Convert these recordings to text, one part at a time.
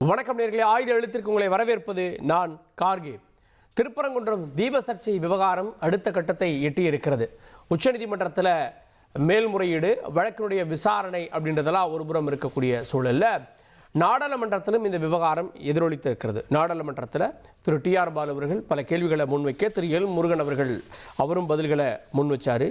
வணக்கம் நேயர்களே, ஆயுத எழுத்திற்கு உங்களை வரவேற்பது நான் கார்கே. திருப்பரங்குன்றம் தீப சர்ச்சை விவகாரம் அடுத்த கட்டத்தை எட்டியிருக்கிறது. உச்சநீதிமன்றத்தில் மேல்முறையீடு, வழக்கினுடைய விசாரணை அப்படின்றதெல்லாம் ஒரு புறம் இருக்கக்கூடிய சூழலில் நாடாளுமன்றத்திலும் இந்த விவகாரம் எதிரொலித்து இருக்கிறது. நாடாளுமன்றத்தில் திரு டி.ஆர். பாலு அவர்கள் பல கேள்விகளை முன்வைக்க, திரு எல் முருகன் அவர்கள் அவரும் பதில்களை முன்வச்சார்.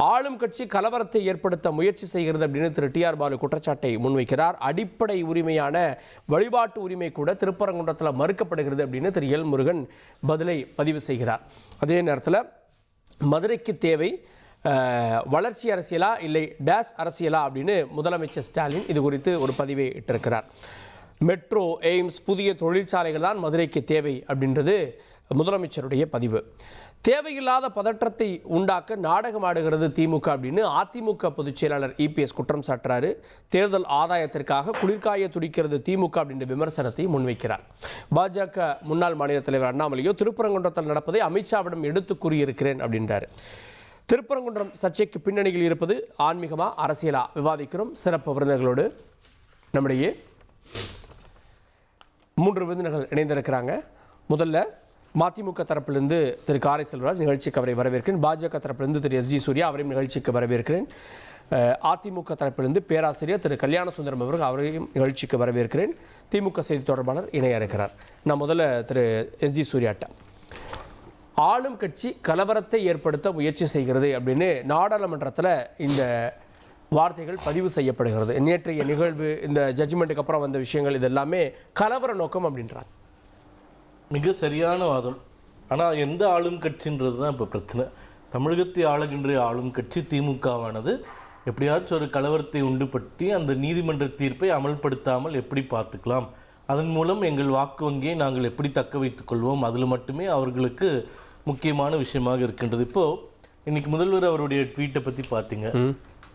ஆளும் கட்சி கலவரத்தை ஏற்படுத்த முயற்சி செய்கிறது அப்படின்னு திரு டி.ஆர். பாலு குற்றச்சாட்டை முன்வைக்கிறார். அடிப்படை உரிமையான வழிபாட்டு உரிமை கூட திருப்பரங்குன்றத்தில் மறுக்கப்படுகிறது அப்படின்னு திரு எல் முருகன் பதிலை பதிவு செய்கிறார். அதே நேரத்தில் மதுரைக்கு தேவை வளர்ச்சி அரசியலா இல்லை டேஸ் அரசியலா அப்படின்னு முதலமைச்சர் ஸ்டாலின் இது குறித்து ஒரு பதிவை இட்டிருக்கிறார். மெட்ரோ, எய்ம்ஸ், புதிய தொழிற்சாலைகள் தான் மதுரைக்கு தேவை அப்படின்றது முதலமைச்சருடைய பதிவு. தேவையில்லாத பதற்றத்தை உண்டாக்க நாடகம் ஆடுகிறது திமுக அப்படின்னு அதிமுக பொதுச் செயலாளர் இபிஎஸ் குற்றம் சாட்டுறாரு. தேர்தல் ஆதாயத்திற்காக குளிர்காய துடிக்கிறது திமுக அப்படின்ற விமர்சனத்தை முன்வைக்கிறார். பாஜக முன்னாள் மாநில தலைவர் அண்ணாமலையோ திருப்பரங்குன்றத்தில் நடப்பதை அமித்ஷாவிடம் எடுத்து கூறியிருக்கிறேன் அப்படின்றாரு. திருப்பரங்குன்றம் சர்ச்சைக்கு பின்னணியில் இருப்பது ஆன்மீகமா அரசியலா விவாதிக்கிறோம். சிறப்பு விருந்தினர்களோடு நம்முடைய 3 விருந்தினர்கள் இணைந்திருக்கிறாங்க. முதல்ல மதிமுக தரப்பிலிருந்து திரு காரை செல்வராஜ், நிகழ்ச்சிக்கு அவரை வரவேற்கிறேன். பாஜக தரப்பிலிருந்து திரு எஸ்.ஜி. சூர்யா, அவரையும் நிகழ்ச்சிக்கு வரவேற்கிறேன். அதிமுக தரப்பிலிருந்து பேராசிரியர் திரு கல்யாண சுந்தரம் அவர்கள், அவரையும் நிகழ்ச்சிக்கு வரவேற்கிறேன். திமுக செய்தி தொடர்பாளர் இணைய இருக்கிறார். நான் முதல்ல திரு எஸ்.ஜி. சூர்யாட்ட, ஆளும் கட்சி கலவரத்தை ஏற்படுத்த முயற்சி செய்கிறது அப்படின்னு நாடாளுமன்றத்தில் இந்த வார்த்தைகள் பதிவு செய்யப்படுகிறது. நேற்றைய நிகழ்வு, இந்த ஜட்ஜ்மெண்ட்டுக்கு அப்புறம் வந்த விஷயங்கள், இது எல்லாமே கலவர நோக்கம் அப்படின்றாங்க. மிக சரியான வாதம். ஆனால் எந்த ஆளும் கட்சின்றது தான் இப்போ பிரச்சனை. தமிழகத்தை ஆளுகின்ற ஆளும் கட்சி திமுகவானது எப்படியாச்சும் ஒரு கலவரத்தை உண்டுபடுத்தி அந்த நீதிமன்ற தீர்ப்பை அமல்படுத்தாமல் எப்படி பார்த்துக்கலாம், அதன் மூலம் எங்கள் வாக்கு வங்கியை நாங்கள் எப்படி தக்க வைத்துக் கொள்வோம், அதில் மட்டுமே அவர்களுக்கு முக்கியமான விஷயமாக இருக்கின்றது. இப்போது இன்னைக்கு முதல்வர் அவருடைய ட்வீட்டை பற்றி பார்த்தீங்க.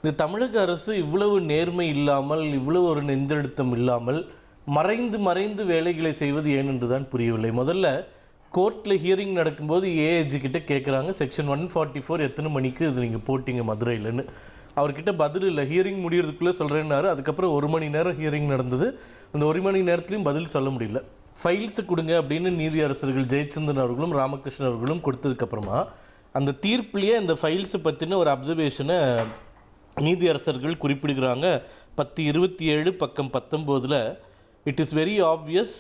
இந்த தமிழக அரசு இவ்வளவு நேர்மை இல்லாமல், இவ்வளவு ஒரு நெஞ்செழுத்தம் இல்லாமல் மறைந்து வேலைகளை செய்வது ஏனென்று தான் புரியவில்லை. முதல்ல கோர்ட்டில் ஹியரிங் நடக்கும்போது ஏஏஜி கிட்ட கேட்குறாங்க, செக்ஷன் 144 எத்தனை மணிக்கு இது நீங்கள் போட்டிங்க மதுரையிலன்னு. அவர்கிட்ட பதில் இல்லை. ஹியரிங் முடியறதுக்குள்ளே சொல்கிறேன்னாரு. அதுக்கப்புறம் 1 மணி நேரம் ஹியரிங் நடந்தது. அந்த 1 மணி நேரத்துலையும் பதில் சொல்ல முடியல. ஃபைல்ஸு கொடுங்க அப்படின்னு நீதி அரசர்கள் ஜெயச்சந்திரன் அவர்களும் ராமகிருஷ்ணன் அவர்களும் கொடுத்ததுக்கப்புறமா அந்த தீர்ப்புலேயே அந்த ஃபைல்ஸை பற்றின ஒரு அப்சர்வேஷனை நீதி அரசர்கள் குறிப்பிடுகிறாங்க. 10/27 பக்கம் 19 it is very obvious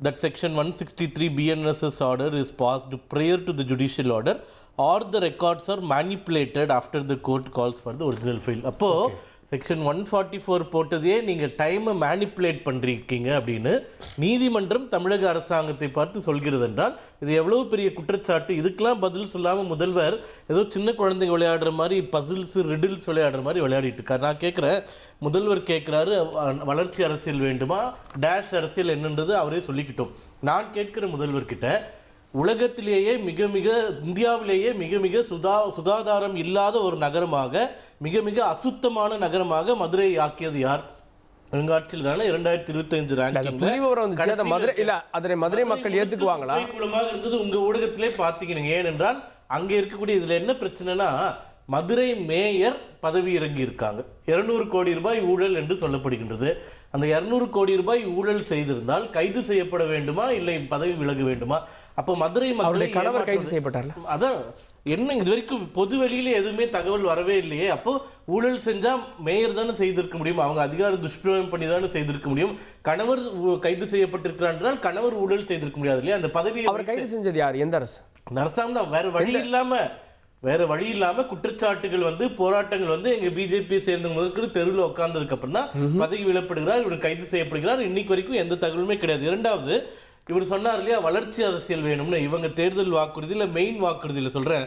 that section 163 BNSS order is passed prior to the judicial order or the records are manipulated after the court calls for the original file. அப்போ செக்ஷன் 144 போட்டதே நீங்கள் டைமை மேனிப்புலேட் பண்ணிருக்கீங்க அப்படின்னு நீதிமன்றம் தமிழக அரசாங்கத்தை பார்த்து சொல்கிறது என்றால் இது எவ்வளோ பெரிய குற்றச்சாட்டு. இதுக்கெல்லாம் பதில் சொல்லாமல் முதல்வர் ஏதோ சின்ன குழந்தைங்க விளையாடுற மாதிரி பசில்ஸ் ரிடில்ஸ் விளையாடுற மாதிரி விளையாடிட்டு இருக்கார். நான் கேட்குறேன், முதல்வர் கேட்குறாரு வளர்ச்சி அரசியல் வேண்டுமா, டேஷ் அரசியல் என்னன்றது அவரே சொல்லிக்கிட்டோம். நான் கேட்குற முதல்வர்கிட்ட, உலகத்திலேயே இந்தியாவிலேயே மிக சுகாதாரம் இல்லாத ஒரு நகரமாக, மிக அசுத்தமான நகரமாக மதுரையை ஆக்கியது யார்? எங்க ஆட்சியில் தானே 2025 மதுரை மக்கள் ஏத்துக்குவாங்களா இருந்தது. உங்க ஊடகத்திலே பார்த்தீங்க. ஏனென்றால் அங்கே இருக்கக்கூடிய இதுல என்ன பிரச்சனைனா, மதுரை மேயர் பதவி இறங்கி இருக்காங்க. 200 கோடி ரூபாய் ஊழல் என்று சொல்லப்படுகின்றது. அந்த 200 கோடி ரூபாய் ஊழல் செய்திருந்தால் கைது செய்யப்பட வேண்டுமா இல்லை பதவி விலக வேண்டுமா? அப்போ மதுரை மக்களுடைய கணவர் கைது செய்யப்பட்டார். அதான் என்ன, இது வரைக்கும் பொது வெளியில எதுவுமே தகவல் வரவே இல்லையே. அப்போ ஊழல் செஞ்சா மேயர் தானே செய்திருக்க முடியும், அவங்க அதிகார துஷ்பிரயோகம் பண்ணி தானே செய்திருக்க முடியும். கணவர் கைது செய்யப்பட்டிருக்கிறார் என்றால் கணவர் ஊழல் செய்திருக்க முடியாது இல்லையா? அந்த பதவி அவர் கைது செஞ்சது யார்? எந்த அரசு? அரசாங்கம் தான். வேற வழி இல்லாம குற்றச்சாட்டுகள் போராட்டங்கள் எங்க பிஜேபி சேர்ந்த முதற்கு தெருவில் உட்கார்ந்ததுக்கு அப்புறம் தான் பதவி விலப்படுகிறார், இவர் கைது செய்யப்படுகிறார். இன்னைக்கு வரைக்கும் எந்த தகவலுமே கிடையாது. இரண்டாவது, இவர் சொன்னார் இல்லையா வளர்ச்சி அரசியல் வேணும்னு. இவங்க தேர்தல் வாக்குறுதியில் மெயின் வாக்குறுதியில் சொல்கிறேன்,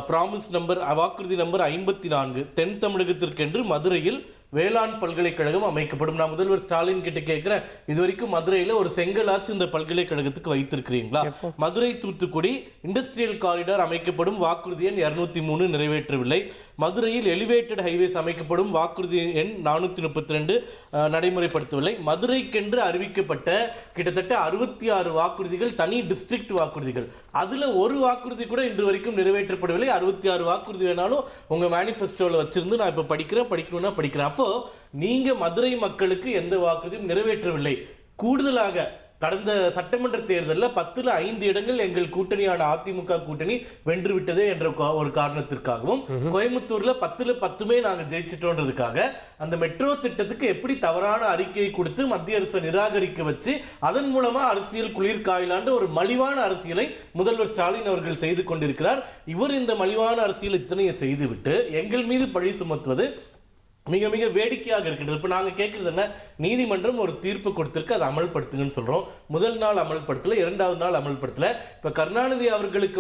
ப்ராமிஸ் நம்பர் வாக்குறுதி நம்பர் 54 தென் தமிழகத்திற்கென்று மதுரையில் வேளாண் பல்கலைக்கழகம் அமைக்கப்படும். நான் முதல்வர் ஸ்டாலின் கிட்ட கேட்கிறேன், இது வரைக்கும் மதுரையில் ஒரு செங்கலாச்சு இந்த பல்கலைக்கழகத்துக்கு வைத்திருக்கிறீங்களா? மதுரை தூத்துக்குடி இண்டஸ்ட்ரியல் காரிடார் அமைக்கப்படும், வாக்குறுதி எண் 203 நிறைவேற்றவில்லை. மதுரையில் எலிவேட்டட் ஹைவேஸ் அமைக்கப்படும், வாக்குறுதி எண் 432 நடைமுறைப்படுத்தவில்லை. மதுரைக்கென்று அறிவிக்கப்பட்ட கிட்டத்தட்ட 66 வாக்குறுதிகள் தனி டிஸ்ட்ரிக்ட் வாக்குறுதிகள், அதுல ஒரு வாக்குறுதி கூட இன்று வரைக்கும் நிறைவேற்றப்படவில்லை. 66 வாக்குறுதி வேணாலும் உங்க மேனிஃபெஸ்டோவில் வச்சிருந்து நான் இப்ப படிக்கணும்னா படிக்கிறேன். அப்போ நீங்க மதுரை மக்களுக்கு எந்த வாக்குறுதியும் நிறைவேற்றவில்லை. கூடுதலாக கடந்த சட்டமன்ற தேர்தலில் 10ல் 5 இடங்கள் எங்கள் கூட்டணியான அதிமுக கூட்டணி வென்று விட்டதே என்ற ஒரு காரணத்திற்காகவும், கோயம்புத்தூர்ல 10ல் 10மே நாங்கள் ஜெயிச்சிட்டோன்றதுக்காக அந்த மெட்ரோ திட்டத்துக்கு எப்படி தவறான அறிக்கையை கொடுத்து மத்திய அரசை நிராகரிக்க வச்சு அதன் மூலமா அரசியல் குளிர் காயலாண்டு ஒரு மலிவான அரசியலை முதல்வர் ஸ்டாலின் அவர்கள் செய்து கொண்டிருக்கிறார். இவர் இந்த மலிவான அரசியல் இத்தனையை செய்துவிட்டு எங்கள் மீது பழி சுமத்துவது மிக மிக வேடிக்கையாக இருக்கின்றது. இப்போ நாங்கள் கேட்குறது என்ன, நீதிமன்றம் ஒரு தீர்ப்பு கொடுத்திருக்கு, அதை அமல்படுத்துங்கன்னு சொல்கிறோம். முதல் நாள் அமல்படுத்தலை, 2வது நாள் அமல்படுத்தலை. இப்போ கருணாநிதி அவர்களுக்கு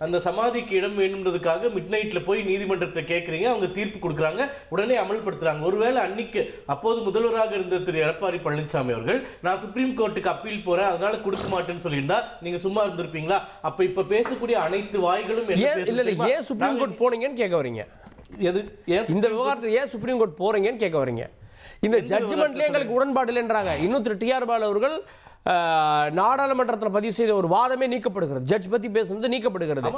அந்த சமாதிக்கு இடம் வேணுன்றதுக்காக மிட் நைட்டில் போய் நீதிமன்றத்தை கேட்குறீங்க, அவங்க தீர்ப்பு கொடுக்குறாங்க, உடனே அமல்படுத்துகிறாங்க. ஒருவேளை அன்னைக்கு அப்போது முதல்வராக இருந்த திரு எடப்பாடி பழனிசாமி அவர்கள் நான் சுப்ரீம் கோர்ட்டுக்கு அப்பீல் போகிறேன் அதனால கொடுக்க மாட்டேன்னு சொல்லியிருந்தா நீங்கள் சும்மா இருந்திருப்பீங்களா? அப்போ இப்போ பேசக்கூடிய அனைத்து வாய்களும் ஏன் சுப்ரீம் கோர்ட் போனீங்கன்னு கேட்க வரீங்க? இந்த விவகாரத்தில் ஏன் சுப்ரீம் கோர்ட் போறீங்கன்னு கேட்க வரீங்க. இந்த ஜட்ஜ்மெண்ட்ல எங்களுக்கு உடன்பாடு இல்லைன்றாங்க. இன்னும் திரு டிஆர் பாலு அவர்கள் நாடாளுமன்றத்தில் பதிவு செய்த ஒரு வாதமே நீக்கப்படுகிறது. ஜட்ஜ் பத்தி பேசுறது நீக்கப்படுகிறது.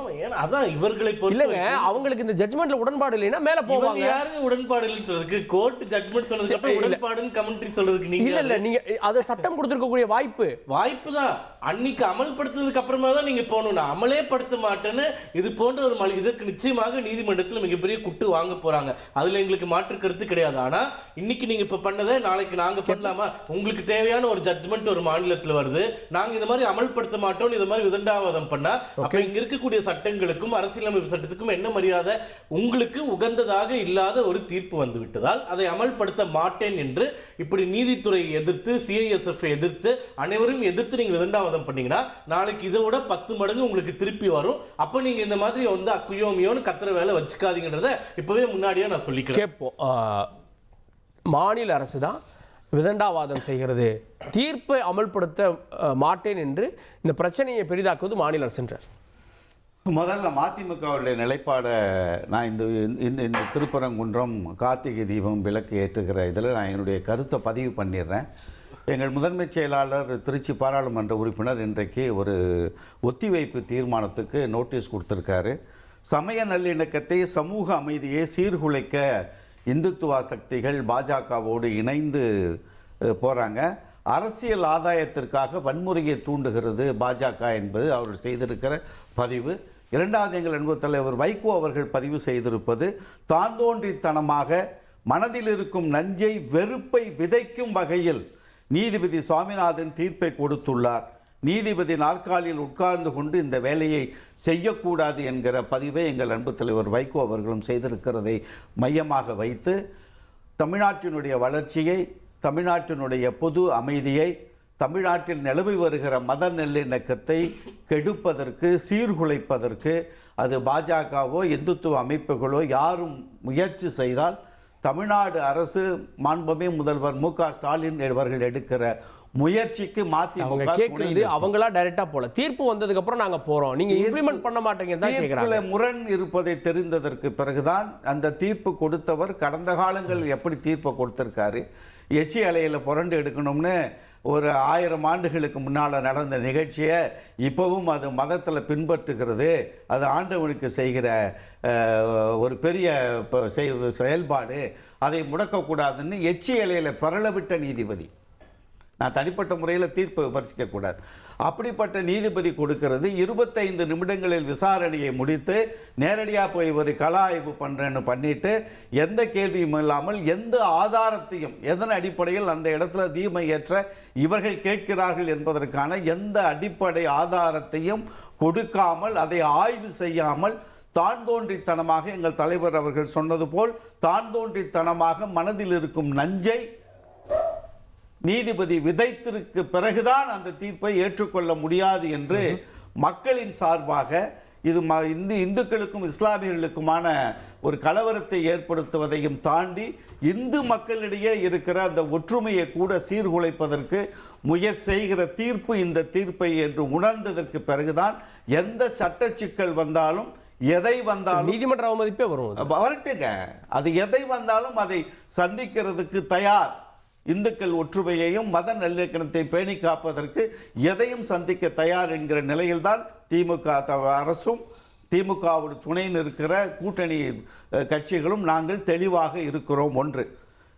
அதான் இவர்களை இல்லங்க, அவங்களுக்கு இந்த ஜட்ஜ்மெண்ட்ல உடன்பாடு இல்லைன்னா மேல போவாங்க. யாருங்க உடன்பாடு இல்லைன்னு சொல்றதுக்கு? கோர்ட் ஜட்ஜ்மெண்ட் சொன்னதுக்கு அப்புறம் உடன்பாடுன்னு கமெண்ட்ரி சொல்றதுக்கு நீங்க இல்ல நீங்க அது சட்டம் கொடுத்திருக்கக்கூடிய வாய்ப்பு தான். அன்னைக்கு அமல்படுத்துறதுக்கு அப்புறமா தான் நீங்க போகணும். அமலே படுத்த மாட்டேன்னு இது போன்ற ஒரு இதற்கு நிச்சயமாக நீதிமன்றத்தில் மிகப்பெரிய குட்டு வாங்க போறாங்க. அதுல எங்களுக்கு மாற்று கருத்து கிடையாது. ஆனா இன்னைக்கு நீங்க இப்ப பண்ணதை நாளைக்கு நாங்க பண்ணலாமா? உங்களுக்கு தேவையான ஒரு ஜட்ஜ்மெண்ட் ஒரு மாநிலத்தில் வருது, நாங்க இந்த மாதிரி அமல்படுத்த மாட்டோம், இந்த மாதிரி விதண்டாவாதம் பண்ணா அப்ப இங்க இருக்கக்கூடிய சட்டங்களுக்கும் அரசியலமைப்பு சட்டத்துக்கும் என்ன மரியாதை? உங்களுக்கு உகந்ததாக இல்லாத ஒரு தீர்ப்பு வந்து விட்டதால் அதை அமல்படுத்த மாட்டேன் என்று இப்படி நீதித்துறையை எதிர்த்து, சிஐஎஸ்எஃப் எதிர்த்து, அனைவரும் எதிர்த்து நீங்க விதண்டாவாதம் பண்ணீங்கன்னா நாளைக்கு இதை விட 10 மடங்கு உங்களுக்கு திருப்பி வரும். அப்ப நீங்க இந்த மாதிரி அக்குயோமியோன்னு கத்துற வேலை வச்சுக்காதீங்கன்றத இப்பவே முன்னாடியே நான் சொல்லிக்கிறேன். கேட்போம். மாநில அரசு தான் விதண்டாவாதம் செய்கிறது, தீர்ப்பை அமல்படுத்த மாட்டேன் என்று இந்த பிரச்சனையை பெரிதாக்குவது மாநில அரசுன்றார். முதல்ல மதிமுகவுடைய நிலைப்பாடை நான் இந்த திருப்பரங்குன்றம் கார்த்திகை தீபம் விளக்கு ஏற்றுகிற இதில் நான் என்னுடைய கருத்தை பதிவு பண்ணிடுறேன். எங்கள் முதன்மைச் செயலாளர் திருச்சி பாராளுமன்ற உறுப்பினர் இன்றைக்கு ஒரு ஒத்திவைப்பு தீர்மானத்துக்கு நோட்டீஸ் கொடுத்துருக்காரு. சமய நல்லிணக்கத்தை, சமூக அமைதியை சீர்குலைக்க இந்துத்துவ சக்திகள் பாஜகவோடு இணைந்து போகிறாங்க. அரசியல் ஆதாயத்திற்காக வன்முறையை தூண்டுகிறது பாஜக என்பது அவர் செய்திருக்கிற பதிவு. இரண்டாவது, எங்கள் அன்பு தலைவர் வைகோ அவர்கள் பதிவு செய்திருப்பது தாந்தோன்றித்தனமாக மனதில் இருக்கும் நஞ்சை, வெறுப்பை விதைக்கும் வகையில் நீதிபதி சுவாமிநாதன் தீர்ப்பை கொடுத்துள்ளார். நீதிபதி நாற்காலியில் உட்கார்ந்து கொண்டு இந்த வேலையை செய்யக்கூடாது என்கிற பதிவை எங்கள் அன்பு தலைவர் வைகோ அவர்களும் செய்திருக்கிறதை மையமாக வைத்து தமிழ்நாட்டினுடைய வளர்ச்சியை, தமிழ்நாட்டினுடைய பொது அமைதியை, தமிழ்நாட்டில் நிலவி வருகிற மத நல்லிணக்கத்தை கெடுப்பதற்கு, சீர்குலைப்பதற்கு அது பாஜகவோ இந்துத்துவ அமைப்புகளோ யாரும் முயற்சி செய்தால் தமிழ்நாடு அரசு, மாண்புமிகு முதல்வர் மு.க. ஸ்டாலின் அவர்கள் எடுக்கிற முயற்சிக்கு மதிமுக கேக்குறது அவங்களா டைரக்டா போல தீர்ப்பு வந்ததுக்கு அப்புறம் நாங்க போறோம், நீங்க இம்ப்ளிமென்ட் பண்ண மாட்டீங்கன்னு தான் கேக்குறாங்க. முரண் இருப்பதை தெரிந்ததற்கு பிறகுதான் அந்த தீர்ப்பு கொடுத்தவர் கடந்த காலங்களில் எப்படி தீர்ப்பை கொடுத்திருக்காரு, எச்சி அலையில புரண்டு எடுக்கணும்னு ஒரு 1000 ஆண்டுகளுக்கு முன்னால் நடந்த நிகழ்ச்சியை இப்போவும் அது மதத்தில் பின்பற்றுகிறது. அது ஆண்டவனுக்கு செய்கிற ஒரு பெரிய செயல்பாடு, அதை முடக்கக்கூடாதுன்னு எச்சி இலையில் பரளவிட்ட நீதிபதி. நான் தனிப்பட்ட முறையில் தீர்ப்பை விமர்சிக்கக்கூடாது. அப்படிப்பட்ட நீதிபதி கொடுக்கிறது 25 நிமிடங்களில் விசாரணையை முடித்து நேரடியாக போய் ஒரு கள ஆய்வு பண்ணுறேன்னு பண்ணிட்டு எந்த கேள்வியும் இல்லாமல் எந்த ஆதாரத்தையும், எதன் அடிப்படையில் அந்த இடத்துல தீமை ஏற்ற இவர்கள் கேட்கிறார்கள் என்பதற்கான எந்த அடிப்படை ஆதாரத்தையும் கொடுக்காமல், அதை ஆய்வு செய்யாமல் தான் தோன்றித்தனமாக, எங்கள் தலைவர் அவர்கள் சொன்னது போல் தான் தோன்றித்தனமாக மனதில் இருக்கும் நஞ்சை நீதிபதி விதைத்திற்கு பிறகுதான் அந்த தீர்ப்பை ஏற்றுக்கொள்ள முடியாது என்று மக்களின் சார்பாக இது இந்துக்களுக்கும் இஸ்லாமியர்களுக்குமான ஒரு கலவரத்தை ஏற்படுத்துவதையும் தாண்டி இந்து மக்களிடையே இருக்கிற அந்த ஒற்றுமையை கூட சீர்குலைப்பதற்கு முயற்சி செய்கிற தீர்ப்பு இந்த தீர்ப்பை என்று உணர்ந்ததற்கு பிறகுதான் எந்த சட்ட சிக்கல் வந்தாலும், எதை வந்தாலும், நீதிமன்ற அவமதிப்பே வரும், வரட்டுங்க, அது எதை வந்தாலும் அதை சந்திக்கிறதுக்கு தயார். இந்துக்கள் ஒற்றுமையையும் மத நல்லிணக்கத்தை பேணி காப்பதற்கு எதையும் சந்திக்க தயார் என்கிற நிலையில்தான் திமுக அரசும் திமுகவோடு துணை நிற்கிற கூட்டணி கட்சிகளும் நாங்கள் தெளிவாக இருக்கிறோம். ஒன்று.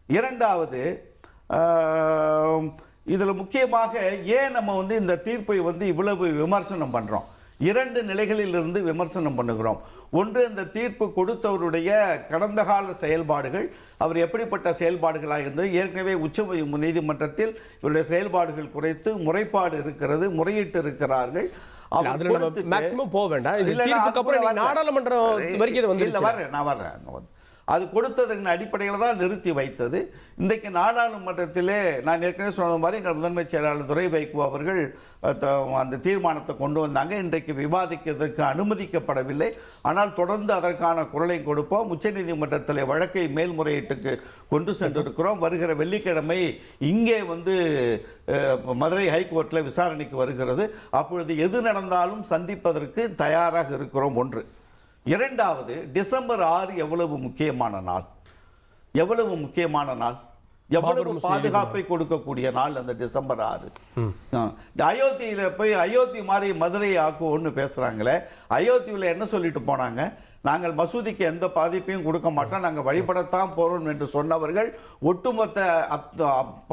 இரண்டாவது, இதில் முக்கியமாக ஏன் நம்ம வந்து இந்த தீர்ப்பை வந்து இவ்வளவு விமர்சனம் பண்ணுறோம்? 2 நிலைகளிலிருந்து விமர்சனம் பண்ணுகிறோம். ஒன்று, இந்த தீர்ப்பு கொடுத்தவருடைய கடந்த கால செயல்பாடுகள், அவர் எப்படிப்பட்ட செயல்பாடுகளாக இருந்தது. ஏற்கனவே உச்ச நீதிமன்றத்தில் இவருடைய செயல்பாடுகள் குறைத்து முறைப்பாடு இருக்கிறது, முறையிட்டு இருக்கிறார்கள். மேக்ஸிமம் போக வேண்டாம். இது தீர்ப்புக்கு அப்புறம் நீங்க நாடாளுமன்றம் வரைக்கும் வந்து இல்ல நான் வர்றேன். அது கொடுத்ததன் அடிப்படையில் தான் நிறுத்தி வைத்தது. இன்றைக்கு நாடாளுமன்றத்திலே நான் ஏற்கனவே சொன்ன மாதிரி எங்கள் முதன்மைச் செயலாளர் துரை வைகோ அவர்கள் அந்த தீர்மானத்தை கொண்டு வந்தாங்க. இன்றைக்கு விவாதிக்கிறதுக்கு அனுமதிக்கப்படவில்லை. ஆனால் தொடர்ந்து அதற்கான குரலை கொடுப்போம். உச்சநீதிமன்றத்தில் வழக்கை மேல்முறையீட்டுக்கு கொண்டு சென்றிருக்கிறோம். வருகிற வெள்ளிக்கிழமை இங்கே வந்து மதுரை ஹைகோர்ட்டில் விசாரணைக்கு வருகிறது. அப்பொழுது எது நடந்தாலும் சந்திப்பதற்கு தயாராக இருக்கிறோம். ஒன்று. இரண்டாவது, டிசம்பர் 6 எவ்வளவு முக்கியமான நாள், எவ்வளவு முக்கியமான நாள், எவ்வளவு பாதுகாப்பை கொடுக்கக்கூடிய நாள் அந்த டிசம்பர் 6. அயோத்தியில போய் அயோத்தி மாதிரி மதுரை ஆக்குவோன்னு பேசுறாங்களே, அயோத்தியில் என்ன சொல்லிட்டு போனாங்க? நாங்கள் மசூதிக்கு எந்த பாதிப்பையும் கொடுக்க மாட்டோம், நாங்கள் வழிபடத்தான் போறோம் என்று சொன்னவர்கள் ஒட்டுமொத்த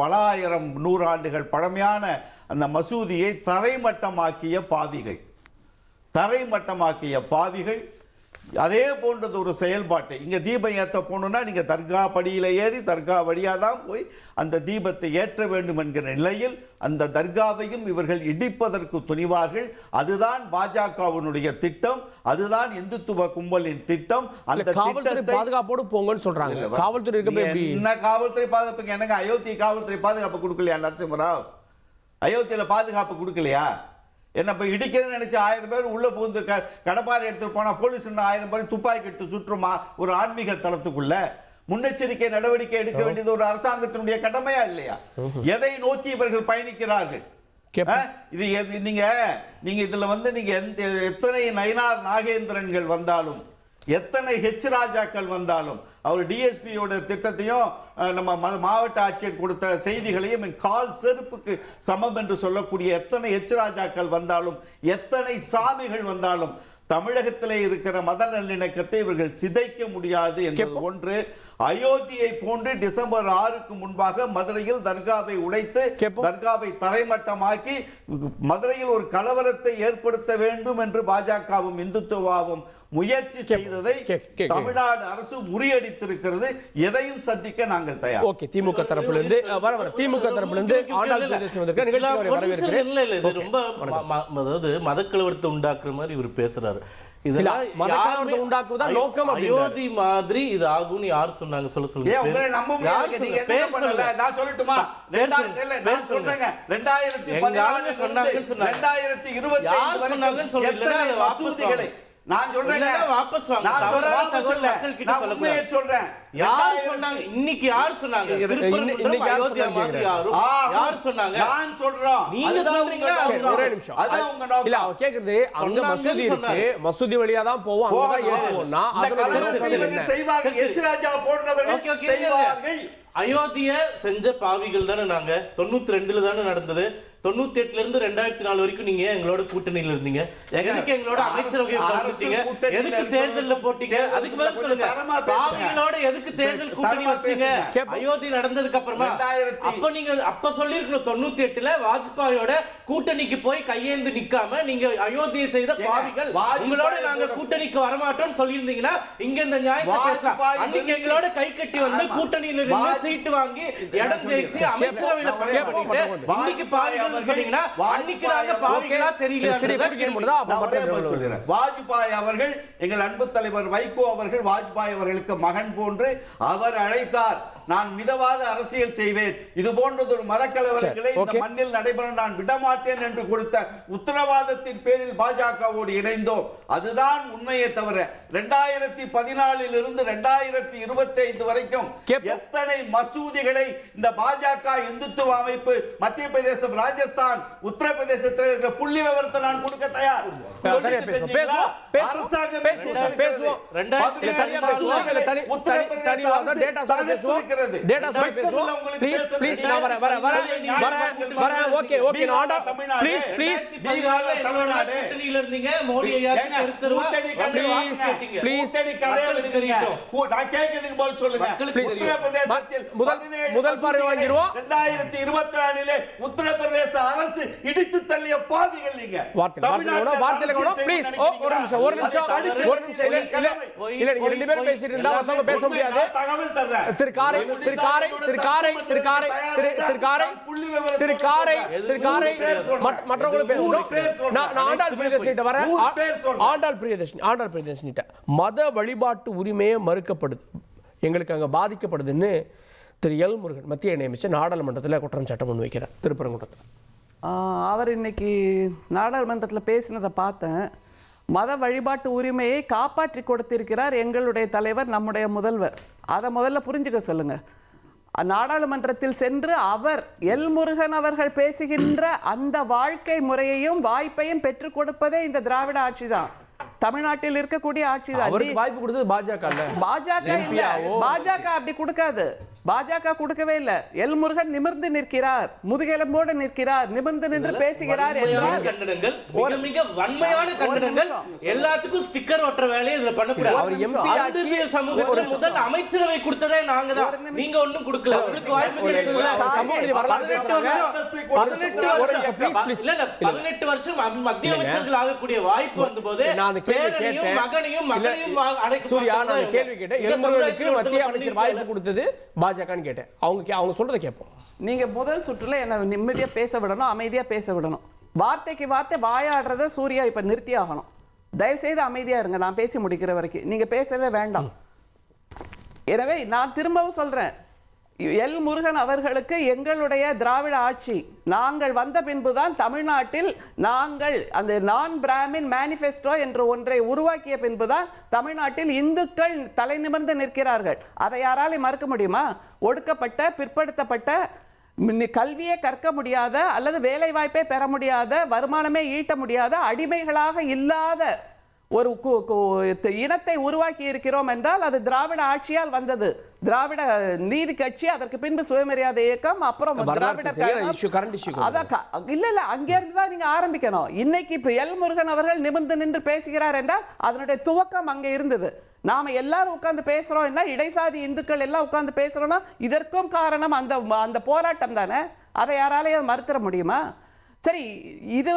பல ஆயிரம் 100 ஆண்டுகள் பழமையான அந்த மசூதியை தரைமட்டமாக்கிய பாவிகள். அதே போன்றது ஒரு செயல்பாட்டை இங்க தீபம் ஏற்ற போகணும்னா நீங்க தர்கா படியில ஏறி தர்கா வழியா தான் போய் அந்த தீபத்தை ஏற்ற வேண்டும் என்கிற நிலையில் அந்த தர்காவையும் இவர்கள் இடிப்பதற்கு துணிவார்கள். அதுதான் பாஜகவினுடைய திட்டம், அதுதான் இந்துத்துவ கும்பலின் திட்டம். அந்த காவல்துறை பாதுகாப்போடு போங்கன்னு சொல்றாங்க. காவல்துறை என்ன காவல்துறை பாதுகாப்புங்க? என்னங்க அயோத்தி காவல்துறை பாதுகாப்பு கொடுக்கலையா நரசிம்மராவ்? அயோத்தியில பாதுகாப்பு கொடுக்கலையா? என்ன இப்ப இடிக்கிறேன்னு நினைச்ச 1000 பேர் உள்ள புகுந்து கடப்பாறை எடுத்துட்டு போனா போலீஸ் 1000 பேர் துப்பாக்கி எடுத்து சுற்றுமா ஒரு ஆன்மீக தளத்துக்குள்ள? முன்னெச்சரிக்கை நடவடிக்கை எடுக்க வேண்டியது ஒரு அரசாங்கத்தினுடைய கடமையா இல்லையா? எதை நோக்கி இவர்கள் பயணிக்கிறார்கள்? இது நீங்க இதுல வந்து நீங்க எத்தனை நயினார் நாகேந்திரன்கள் வந்தாலும், எத்தனை ஹெச் ராஜாக்கள் வந்தாலும், அவர் டிஎஸ்பியோட திட்டத்தையும் நம்ம மாவட்ட ஆட்சியர் கொடுத்த செய்திகளையும் கால் செருப்புக்கு சமம் என்று சொல்லக்கூடிய எத்தனை ஹெச் ராஜாக்கள் வந்தாலும், எத்தனை சாமிகள் வந்தாலும், தமிழகத்திலே இருக்கிற மத நல்லிணக்கத்தை இவர்கள் சிதைக்க முடியாது என்பது ஒன்று. அயோத்தியை போன்று டிசம்பர் 6க்கு முன்பாக மதுரையில் தர்காவை உடைத்து தர்காவை தரைமட்டமாக்கி மதுரையில் ஒரு கலவரத்தை ஏற்படுத்த வேண்டும் என்று பாஜகவும் இந்துத்துவாவும் முயற்சி செய்ததை தமிழ்நாடு அரசு முறியடித்திருக்கிறது. எதையும் சந்திக்க நாங்கள் தயார். ஓகே, திமுக தரப்பிலிருந்து ரொம்ப அதாவது மதக்கலவரத்தை உண்டாக்குற மாதிரி இவர் பேசுறாரு. அயோத்தி மாதிரி இது ஆகும்னு யார் சொன்னாங்க? சொல்ல சொல்லுங்க. நான் சொல்லட்டுமா? 2024 நான் சொல்றேன், வாபஸ் வாங்க. தவறான தகவல் மக்கள் கிட்ட சொல்லக்கூடாது. சொல்றேன். யார் சொன்னாங்க? இன்னைக்கு யார் சொன்னாங்க? திருப்பரங்குன்றம் அயோத்தியா மாதிரி யார் சொன்னாங்க? நான் சொல்றேன். நீங்க சொல்றீங்களா? ஒரே நிமிஷம். அதான் உங்க நோக்கம். இல்ல அவ கேக்குறது அங்க மசூதி இருக்கு, மசூதி வழியா தான் போவோம், அங்க தான் ஏறுவோம்னா அதுல என்ன செய்வாங்க? எச் ராஜா போன்றவர்கள் செய்வார்கள். அயோத்திய செஞ்ச பாவிகள் தானே நாங்க. 92ல தானே நடந்தது. 98ல இருந்து 2004 வரைக்கும் நீங்க எங்களோட கூட்டணியில இருந்தீங்க. எதுக்கு எங்களோட அமைச்சரவையை போட்டீங்க? எதுக்கு தேர்தல்ல போட்டீங்க? அதுக்கு பதில் சொல்லுங்க. பாவிகளோட எதுக்கு தேர்தல் கூட்டணி வச்சீங்க? அயோத்தி நடந்ததுக்கு அப்புறமா அப்ப நீங்க அப்ப சொல்லிருக்கணும் 98ல வாஜ்பாயோட கூட்டணிக்கு போய் கையேந்து நிக்காம நீங்க அயோத்தியை செய்த பாவிகள், உங்களோட நாங்க கூட்டணிக்கு வரமாட்டோம்னு சொல்லியிருந்தீங்கன்னா இங்க இந்த நியாயத்தை பேசலாம். அன்னைக்கு எங்களோட கை கட்டி வந்து கூட்டணியில இருந்து சீட்டு வாங்கி இடம் ஜெயிச்சு அமைச்சரவையில பதிவு பண்ணிட்டு இன்னைக்கு பாவிகள் சொன்னீங்கன்னா அன்னைக்கு நாங்க பாவிகளா தெரியல. வாஜ்பாய் அவர்கள், எங்கள் அன்பு தலைவர் வைகோ அவர்கள் வாஜ்பாய் அவர்களுக்கு மகன் போன்று அவர் அழைத்தார். நான் மிதவாத அரசியல் செய்வேன், இது போன்றது ஒரு மதக்கலவரங்களை இந்த மண்ணில் நடைபெற நான் விடமாட்டேன் என்று கொடுத்த உத்தரவாதத்தின் பேரில் பாஜகவோடு இணைந்தோம். அதுதான் உண்மையை தவிர 2014 இருந்து 2025 வரைக்கும் எத்தனை மசூதிகளை இந்த பாஜக இந்துத்துவ அமைப்பு மத்திய பிரதேசம், ராஜஸ்தான், உத்தரப்பிரதேசத்தில் இருக்க புள்ளி விவரத்தை நான் கொடுக்க தயார். இருக்கிறது. டேட்டா சொல்லி பேசுவோம். ப்ளீஸ் நான் வரேன். ஓகே நான் ப்ளீஸ் பீகார்ல தமிழ்நாடு கூட்டணியில இருந்தீங்க. மோடி ஐயா திருத்தருவா ப்ளீஸ் நான் கேக்குறதுக்கு பதில் சொல்லுங்க. உத்தரப்பிரதேசத்தில் முதல் பார்வை வாங்கிடுவோம். 2024 உத்தரப்பிரதேச அரசு இடித்து தள்ளிய பாவிகள் நீங்க. வார்த்தையில ப்ளீஸ் ஒரு நிமிஷம் இல்ல நீங்க ரெண்டு பேரும் பேசிட்டு இருந்தா மத்தவங்க பேச முடியாது. தகவல் தர்றேன். திருக்காரை மற்றவங்களும் பேசணும். நான் ஆண்டாள் பிரியதர்ஷினிட்ட வரேன். ஆண்டாள் பிரியதர்ஷினிட்ட மத வழிபாட்டு உரிமையே மறுக்கப்படுது, எங்களுக்கு அங்க பாதிக்கப்படுதுன்னு திரு எல் முருகன் மத்திய இணையமைச்சர் நாடாளுமன்றத்தில் குற்றம் சாட்டம் முன்வைக்கிறார். திருப்பரங்குன்றத்தில் அவர் இன்னைக்கு நாடாளுமன்றத்தில் பேசினதை பார்த்தேன். மத வழிபாட்டு உரிமையை காப்பாற்றி கொடுத்திருக்கிறார் எங்களுடைய தலைவர், நம்முடைய முதல்வர். அதை முதல்ல புரிஞ்சுக்க சொல்லுங்க. நாடாளுமன்றத்தில் சென்று அவர் எல் முருகன் அவர்கள் பேசுகின்ற அந்த வாழ்க்கை முறையையும் வாய்ப்பையும் பெற்றுக் கொடுப்பதே இந்த திராவிட ஆட்சி தான், தமிழ்நாட்டில் இருக்கக்கூடிய ஆட்சி தான். அவருக்கு வாய்ப்பு கொடுத்தது பாஜக அப்படி கொடுக்காது. பாஜக கொடுக்கவே இல்லை. எல் முருகன் நிமிர்ந்து நிற்கிறார், முதுகெலும்போடு நிற்கிறார், நிமிர்ந்து நின்று பேசுகிறார் என்றால் மிக வன்மையான கண்டனங்கள். எல்லாத்துக்கும் ஸ்டிக்கர் ஒற்ற வேலையை இதுல பண்ணக்கூடாது. சமூகத்தில் முதல் அமைச்சரவை கொடுத்ததே நாங்க தான், நீங்க ஒண்ணும் கொடுக்கல. உங்களுக்கு வாய்ப்பு கிடைச்சதுல 18 வருஷம் மத்திய அமைச்சர்கள் ஆகக்கூடிய வாய்ப்பு வந்த போது மகனையும் கேள்வி கேட்டேன். மத்திய அமைச்சர் வாய்ப்பு கொடுத்தது பாஜகன்னு கேட்டேன். அவங்க சொல்றதை கேட்போம். நீங்க முதல் சுற்றுல என்ன நிம்மதியா பேச விடணும், அமைதியா பேச விடணும். வார்த்தைக்கு வார்த்தை வாயாடுறத சூர்யா இப்ப நிறுத்தி ஆகணும். தயவு செய்து அமைதியா இருங்க, நான் பேசி முடிக்கிற வரைக்கும் நீங்க பேசவே வேண்டாம். எனவே நான் திரும்பவும் சொல்றேன், எல் முருகன் அவர்களுக்கு எங்களுடைய திராவிட ஆட்சி, நாங்கள் வந்த பின்புதான் தமிழ்நாட்டில் நாங்கள் அந்த நான் பிராமின் மேனிஃபெஸ்டோ என்ற ஒன்றை உருவாக்கிய பின்புதான் தமிழ்நாட்டில் இந்துக்கள் தலை நிமிர்ந்து நிற்கிறார்கள். அதை யாராலையும் மறுக்க முடியுமா? ஒடுக்கப்பட்ட, பிற்படுத்தப்பட்ட, கல்வியே கற்க முடியாத அல்லது வேலை வாய்ப்பை பெற முடியாத, வருமானமே ஈட்ட முடியாத, அடிமைகளாக இல்லாத ஒரு இனத்தை உருவாக்கி இருக்கிறோம் என்றால் அது திராவிட ஆட்சியால் வந்தது. திராவிட நீதி கட்சி, அதற்கு பின்பு சுயமரியாதை இயக்கம், அப்புறம் திராவிட இல்ல அங்கிருந்து தான் நீங்க ஆரம்பிக்கணும். இன்னைக்கு இப்ப எல் முருகன் அவர்கள் நிமிர்ந்து நின்று பேசுகிறார் என்றால் அதனுடைய துவக்கம் அங்க இருந்தது. நாம எல்லாரும் உட்கார்ந்து பேசுறோம், இடைசாதி இந்துக்கள் எல்லாம் உட்கார்ந்து பேசுறோம்னா இதற்கும் காரணம் அந்த போராட்டம் தானே. அதை யாராலையும் மறுக்க முடியுமா? சரி, இது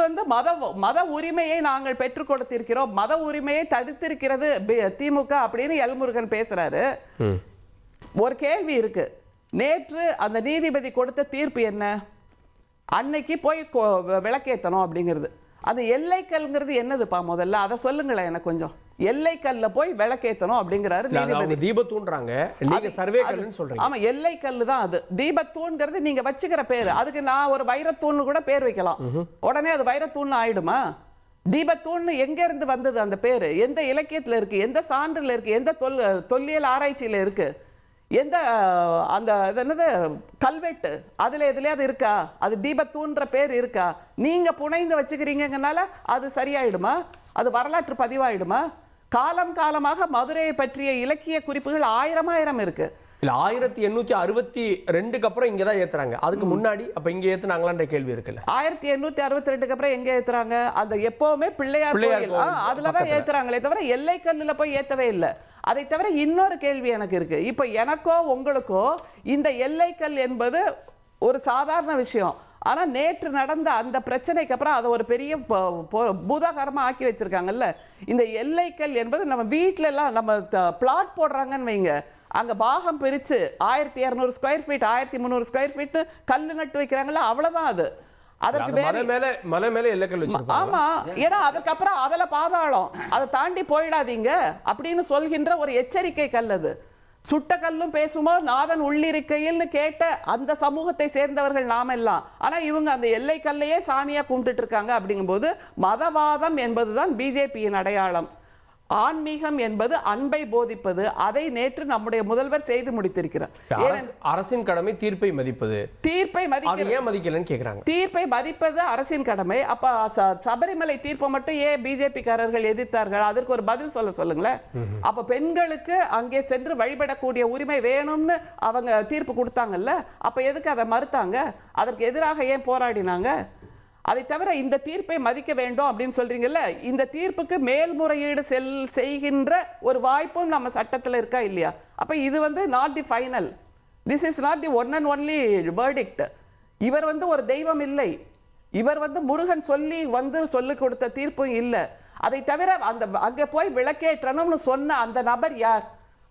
மத உரிமையை நாங்கள் பெற்றுக் கொடுத்திருக்கிறோம், மத உரிமையை தடுத்திருக்கிறது திமுக அப்படின்னு எல் முருகன் பேசுறாரு. ஒரு கேள்வி இருக்கு. நேற்று அந்த நீதிபதி கொடுத்த தீர்ப்பு என்ன? அன்னைக்கு போய் விளக்கேற்றணும் அப்படிங்கிறது. அது எல்லைக்கல்ங்கிறது என்னதுப்பா? முதல்ல அதை சொல்லுங்களேன் எனக்கு கொஞ்சம். எல்லைக்கல்ல போய் விளக்கேற்றணும் அப்படிங்கிறாரு நீதிபதி. தீபத்தூன்றாங்க, நீங்க சர்வே கல்லுன்னு சொல்றீங்க. ஆமா, எல்லைக்கல்லு தான் அது. தீபத்தூண்ங்கிறது நீங்க வச்சுக்கிற பேரு. அதுக்கு நான் ஒரு வைரத்தூண் கூட பேர் வைக்கலாம், உடனே அது வைரத்தூண் ஆயிடுமா? தீபத்தூண் எங்க இருந்து வந்தது அந்த பேரு? எந்த இலக்கியத்துல இருக்கு? எந்த சான்றுல இருக்கு? எந்த தொல்லியல் ஆராய்ச்சியில இருக்கு? எந்த அந்த என்னது கல்வெட்டு அதுல எதுலயாவது இருக்கா? அது தீபத்தூன்ற பேர் இருக்கா? நீங்க புனைந்து வச்சுக்கிறீங்கனால அது சரியாயிடுமா? அது வரலாற்று பதிவாயிடுமா? காலம் காலமாக மதுரையை பற்றிய இலக்கிய குறிப்புகள் ஆயிரம் இருக்கு. இல்ல 1862க்கு அப்புறம் இங்க தான் ஏத்துறாங்க. அதுக்கு முன்னாடி அப்ப இங்க ஏத்துனாங்களான்ற கேள்வி இருக்குல்ல. 1862க்கு அப்புறம் எங்க ஏத்துறாங்க? அந்த எப்பவுமே பிள்ளையார் கோயில் அதுலதான் ஏத்துறாங்களே தவிர எல்லைக்கல்லுல போய் ஏத்தவே இல்லை. அதை தவிர இன்னொரு கேள்வி எனக்கு இருக்கு. இப்ப எனக்கோ உங்களுக்கோ இந்த எல்லைக்கல் என்பது ஒரு சாதாரண விஷயம். ஆனா நேற்று நடந்த அந்த பிரச்சனைக்கு அப்புறம் அதை ஒரு பெரிய பூதாகாரமா ஆக்கி வச்சிருக்காங்கல்ல. இந்த எல்லைக்கல் என்பது நம்ம வீட்டுல எல்லாம் நம்ம பிளாட் போடுறாங்கன்னு வைங்க, அங்க பாகம் பிரிச்சு 1200 ஸ்கொயர் ஃபீட் 1300 ஸ்கொயர் ஃபீட் கல்லு நட்டு வைக்கிறாங்கல்ல, அவ்வளவுதான் அது. அதற்கு மலை மேல எல்லைக்கல் வச்சிருக்காங்க. ஆமா, ஏன்னா அதுக்கப்புறம் அதுல பாதாளம், அதை தாண்டி போயிடாதீங்க அப்படின்னு சொல்கின்ற ஒரு எச்சரிக்கை கல் அது. சுட்ட கல்லும் பேசுமோ நாதன் உள்ளிருக்கையில் கேட்ட அந்த சமூகத்தை சேர்ந்தவர்கள் நாம எல்லாம். ஆனா இவங்க அந்த எல்லை கல்லையே சாமியா கும்பிட்டு இருக்காங்க. அப்படிங்கும்போது மதவாதம் என்பதுதான் பிஜேபியின் அடையாளம். ஆன்மீகம் என்பது அன்பை போதிப்பது. அதை நேற்று நம்முடைய முதல்வர் செய்து முடித்திருக்கிறார். அரசின் கடமை தீர்ப்பை மதிப்பது. தீர்ப்பை ஏன் மதிக்கலன்னு கேக்குறாங்க. தீர்ப்பை மதிப்பது அரசின் கடமை. அப்ப சபரிமலை தீர்ப்பை மட்டும் ஏன் பிஜேபி காரர்கள் எதிர்த்தார்கள்? அதற்கு ஒரு பதில் சொல்லுங்களேன். அப்ப பெண்களுக்கு அங்கே சென்று வழிபடக்கூடிய உரிமை வேணும்னு அவங்க தீர்ப்பு கொடுத்தாங்கல்ல, அப்ப எதுக்கு அதை மறுத்தாங்க? அதற்கு எதிராக ஏன் போராடினாங்க? அதை தவிர இந்த தீர்ப்பை மதிக்க வேண்டும் அப்படின்னு சொல்றீங்கல்ல, இந்த தீர்ப்புக்கு மேல்முறையீடு செய்கின்ற ஒரு வாய்ப்பும் நம்ம சட்டத்தில் இருக்கா இல்லையா? அப்ப இது not the final, this is not the one and only verdict. இவர் ஒரு தெய்வம் இல்லை, இவர் முருகன் சொல்லிக் கொடுத்த தீர்ப்பும் இல்லை. அதை தவிர அங்கே போய் விளக்கேற்றணும்னு சொன்ன அந்த நபர் யார்?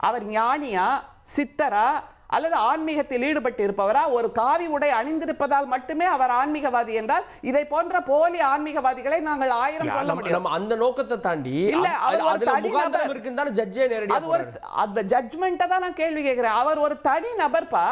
அவர் ஞானியா, சித்தரா, அல்லது ஆன்மீகத்தில் ஈடுபட்டு இருப்பவரா? ஒரு காவி உடை அணிந்திருப்பதால் மட்டுமே அவர் ஆன்மீகவாதி என்றால் இதை போன்ற போலி ஆன்மீகவாதிகளை நாங்கள் 1000 சொல்ல முடியும். அந்த நோக்கத்தை தாண்டி இல்ல, அவர் ஒரு தனி நபர். இருக்குன்னு ஜட்ஜே நேரடியா அது ஒரு அந்த ஜட்ஜ்மெண்ட்டை தான் நான் கேள்வி கேட்கிறேன். அவர் ஒரு தனி நபர்ப்பா.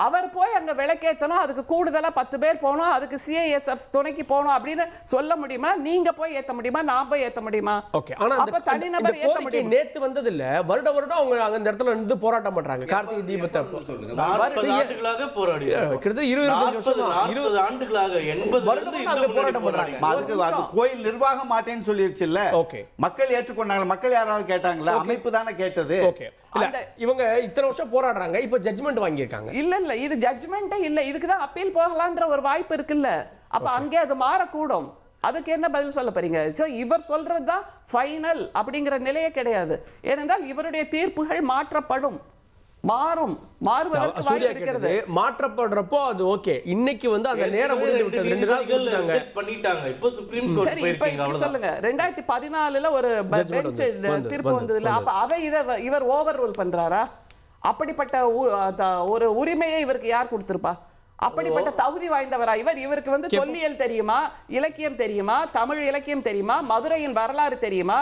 அவர் போய் அங்க விளக்கேற்றணும், அதுக்கு கூடுதலா 10 பேர் போகணும், அதுக்கு சிஐஎஸ்எஃப் துணைக்கு போகணும் அப்படின்னு சொல்ல முடியுமா? நீங்க போய் ஏத்த முடியுமா? நான் போய் ஏத்த முடியுமா? ஓகே, ஆனா அப்ப தனிநபர் ஏத்த முடியும். நேத்து வந்தது இல்ல, வருடம் அவங்க அந்த இடத்துல இருந்து போராட்டம் பண்றாங்க. கார்த்திகை தீபத்தை 40 ஆண்டுகளாக போராடி, கிட்டத்தட்ட 20 ஆண்டுகளாக 80 வருடம் போராட்டம் பண்றாங்க. அதுக்கு கோயில் நிர்வாகம் மாட்டேன்னு சொல்லிருச்சு இல்ல. ஓகே, மக்கள் ஏற்றுக்கொண்டாங்க. மக்கள் யாராவது கேட்டாங்களா? அமைப்பு தானே கேட்டது. ஓகே, இல்ல இவங்க இத்தனை வருஷம் போராடுறாங்க, இப்ப ஜட்ஜ்மெண்ட் வாங்கியிருக்காங்க. இல்ல இது ஜட்ஜ்மெண்டே இல்ல, இதுக்கு தான் அப்பீல் போகலான்ற ஒரு வாய்ப்பு இருக்குல்ல. அப்ப அங்கே அது மாறக்கூடும். அதுக்கு என்ன பதில் சொல்ல போறீங்க? இவர் சொல்றது தான் ஃபைனல் அப்படிங்கிற நிலையே கிடையாது. ஏனென்றால் இவருடைய தீர்ப்புகள் மாற்றப்படும், மாறுவதற்கு வாய்ப்பு இருக்கிறது. மாற்றப்படுறப்போ அது ஓகே. இன்னைக்கு அந்த நேரம் முடிந்து விட்டது. 2 நாள் ரிஜெக்ட் பண்ணிட்டாங்க. இப்போ சுப்ரீம் கோர்ட் போயிருக்கீங்க. அவ்வளவுதான் சொல்லுங்க. 2014ல ஒரு பெஞ்ச் தீர்ப்பு வந்ததுல, அப்ப அதை இவர் ஓவர் ரூல் பண்றாரா? அப்படிப்பட்ட ஒரு உரிமையை இவருக்கு யார் கொடுத்திருப்பா? அப்படிப்பட்ட தகுதி வாய்ந்தவரா இவர்? இவருக்கு தொல்லியல் தெரியுமா, இலக்கியம் தெரியுமா, தமிழ் இலக்கியம் தெரியுமா, மதுரையின் வரலாறு தெரியுமா,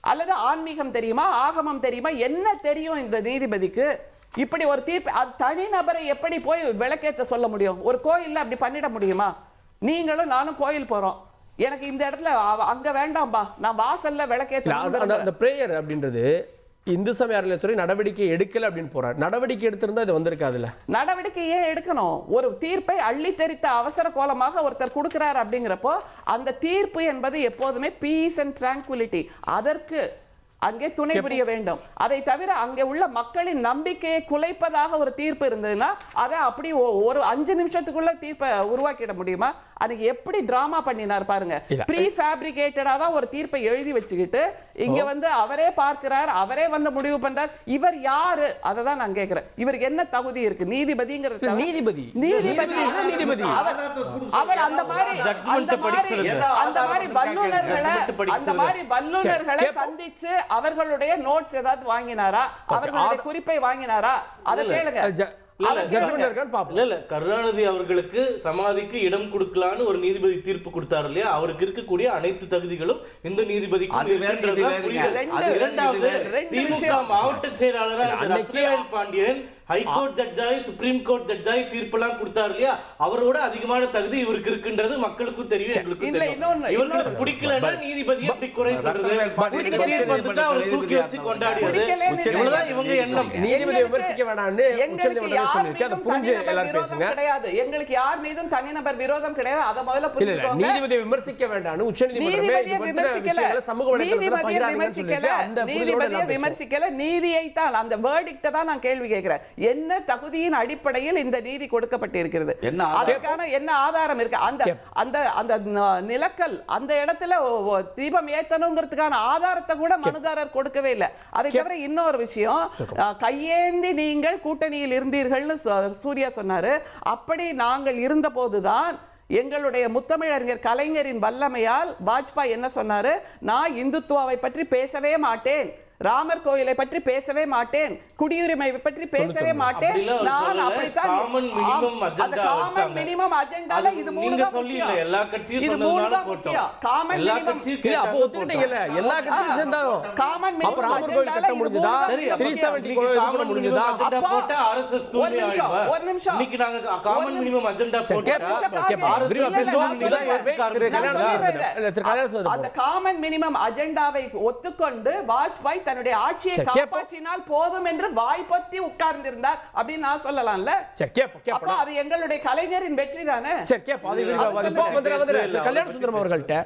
அல்லது ஆன்மீகம் தெரியுமா, ஆகமம் தெரியுமா? என்ன தெரியும் இந்த நீதிபதிக்கு? இப்படி ஒரு தீர்ப்பு தனி நபரை எப்படி போய் விளக்கேற்ற சொல்ல முடியும்? ஒரு கோயில்ல அப்படி பண்ணிட முடியுமா? நீங்களும் நானும் கோயில் போறோம், எனக்கு இந்த இடத்துல அங்க வேண்டாம்பா, நான் வாசல்ல விளக்கேற்ற. அந்த பிரேயர் அப்படின்றது இந்து சமய அறநிலையத்துறை நடவடிக்கை எடுக்கல அப்படின்னு போறாரு. நடவடிக்கை எடுத்திருந்தா இது வந்திருக்காதுல்ல. நடவடிக்கையே எடுக்கணும். ஒரு தீர்ப்பை அள்ளி தெரித்த அவசர கோலமாக ஒருத்தர் கொடுக்கிறார் அப்படிங்கிறப்போ அந்த தீர்ப்பு என்பது எப்போதுமே பீஸ் அண்ட் டிராங்குலிட்டி, அதற்கு அங்கே துணை புரிய வேண்டும். அதை தவிர அங்கே உள்ள மக்களின் நம்பிக்கையை குலைப்பதாக ஒரு தீர்ப்பு இருந்ததுன்னா அதை அப்படி ஒரு 5 நிமிஷத்துக்குள்ள தீர்ப்பை உருவாக்கிட முடியுமா? அதுக்கு எப்படி டிராமா பண்ணினார் பாருங்க. ப்ரீ ஃபேப்ரிகேட்டடா தான் ஒரு தீர்ப்பை எழுதி வச்சுக்கிட்டு இங்க அவரே பார்க்கிறார், அவரே முடிவு பண்றார். இவர் யாரு? அதை தான் நான் கேட்கிறேன். இவருக்கு என்ன தகுதி இருக்கு? நீதிபதிங்கிறது நீதிபதி அவர் அந்த மாதிரி வல்லுநர்களை சந்திச்சு அவர்களுடைய நோட்ஸ் ஏதாவது வாங்கினாரா? அவர்களுடைய குறிப்பை வாங்கினாரா? அதை கேளுங்க. கருணாநிதி அவர்களுக்கு சமாதிக்கு இடம் கொடுக்கலான்னு ஒரு நீதிபதி தீர்ப்பு கொடுத்தாரு இல்லையா? அவருக்கு இருக்கக்கூடிய அனைத்து தகுதிகளும் இந்த நீதிபதிக்கு. இரண்டாவது, திமுக மாவட்ட செயலாளராக பாண்டியன் ஹைகோர்ட் ஜட்ஜாய், சுப்ரீம் கோர்ட் ஜட்ஜாய் தீர்ப்பெல்லாம் கொடுத்தாரு இல்லையா? அவரோட அதிகமான தகுதி இவருக்கு இருக்குன்றது மக்களுக்கும் தெரியும், எங்களுக்கும் தெரியும். இவங்களுக்கு பிடிக்கலன்னா நீதிபதி எப்படி குறை சொல்றது? அவரை தூக்கி வச்சு கொண்டாடியது, இவ்வளவுதான் இவங்க எண்ணம். நீதிபதியை விமர்சிக்க வேண்டாம்னு கிடையாது. எங்களுக்கு யார் மீதும் தனிநபர் விரோதம் கிடையாது. அதை முதல்ல புரிஞ்சுக்கோங்க. நீதிபதியை விமர்சிக்க வேண்டாம்னு நீதிபதியை விமர்சிக்கல, நீதியை தான், அந்த வேர்டிக்ட தான் நான் கேள்வி கேட்கிறேன். என்ன தகுதியின் அடிப்படையில் இந்த நீதி கொடுக்கப்பட்டிருக்கிறது? அதற்கான என்ன ஆதாரம் இருக்கு? அந்த அந்த நிலக்கல் அந்த இடத்துல தீபம் ஏத்தணுங்கிறதுக்கான ஆதாரத்தை கூட மனுதாரர் கொடுக்கவே இல்லை. அதை தவிர இன்னொரு விஷயம், கையேந்தி நீங்கள் கூட்டணியில் இருந்தீர்கள்னு சூர்யா சொன்னாரு. அப்படி நாங்கள் இருந்த போதுதான் எங்களுடைய முத்தமிழறிஞர் கலைஞரின் வல்லமையால் வாஜ்பாய் என்ன சொன்னாரு? நான் இந்துத்துவாவை பற்றி பேசவே மாட்டேன், ராமர் கோயிலை பற்றி பேசவே மாட்டேன், குடியுரிமை பற்றி பேசவே மாட்டேன். அப்படிலாம் நான் சொல்லல. அப்படித்தான் common minimum agenda அந்த காமன் வச்சாங்க. மினிமம் அஜெண்டால அது இது நீங்க மூணு தான் சொல்லி இல்ல, முக்கியம். எல்லா கட்சியும் இது சொன்னதுனால மூணு தான் போட்டோம். முக்கியம். காமன் எல்லா மினிமம் கட்சியும் இல்ல, அப்போ கேட்டாங்க ஒத்துக்கிட்டீங்கல்ல, போட்டோம். எல்லா கட்சியும் சேர்ந்தாலும் காமன் அப்ப மினிமம் ராமர் கோயில் அஜெண்டால கட்ட இது மூணு முடிஞ்சதா? தான் சரி, முக்கியம். 370 இன்னைக்கு கோயில் common minimum முடிஞ்சதா? agenda அப்பா, போட்டா RSS ஒரு தூய்மை நிமிஷம், ஆயிடுவா? ஒரு நிமிஷம். இன்னைக்கு நாங்க common minimum agenda சரி, போட்டா கேட்போம். RSS விரிவா இல்ல, பேசுவோம். நான் நீங்க சொல்றேன். ஏற்க ஆரம்பிச்சிட்டீங்க. நான் சொல்லிடுறேன். இல்ல, திரு கல்யாண சுந்தரம் அந்த காமன் மினிமம் அஜெண்டாவை ஒத்துக்கொண்டு வாஜ்பாய் தன்னுடைய ஆட்சியை சரி, கேட்போம். காப்பாற்றினால் போதும் என்று வாய்ப்பத்தி உட்கார்ந்திருந்தார் அப்படின்னு நான் சொல்லலாம்ல. சரி, கேட்போம், அப்ப கேட்போம். அது எங்களுடைய கலைஞரின் வெற்றி தானே. சரி, கேட்போம். அது விரிவா அது வந்து- இப்போ சொல்லுங்க. திரு கல்யாண சுந்தரம் அவர்கள்ட்ட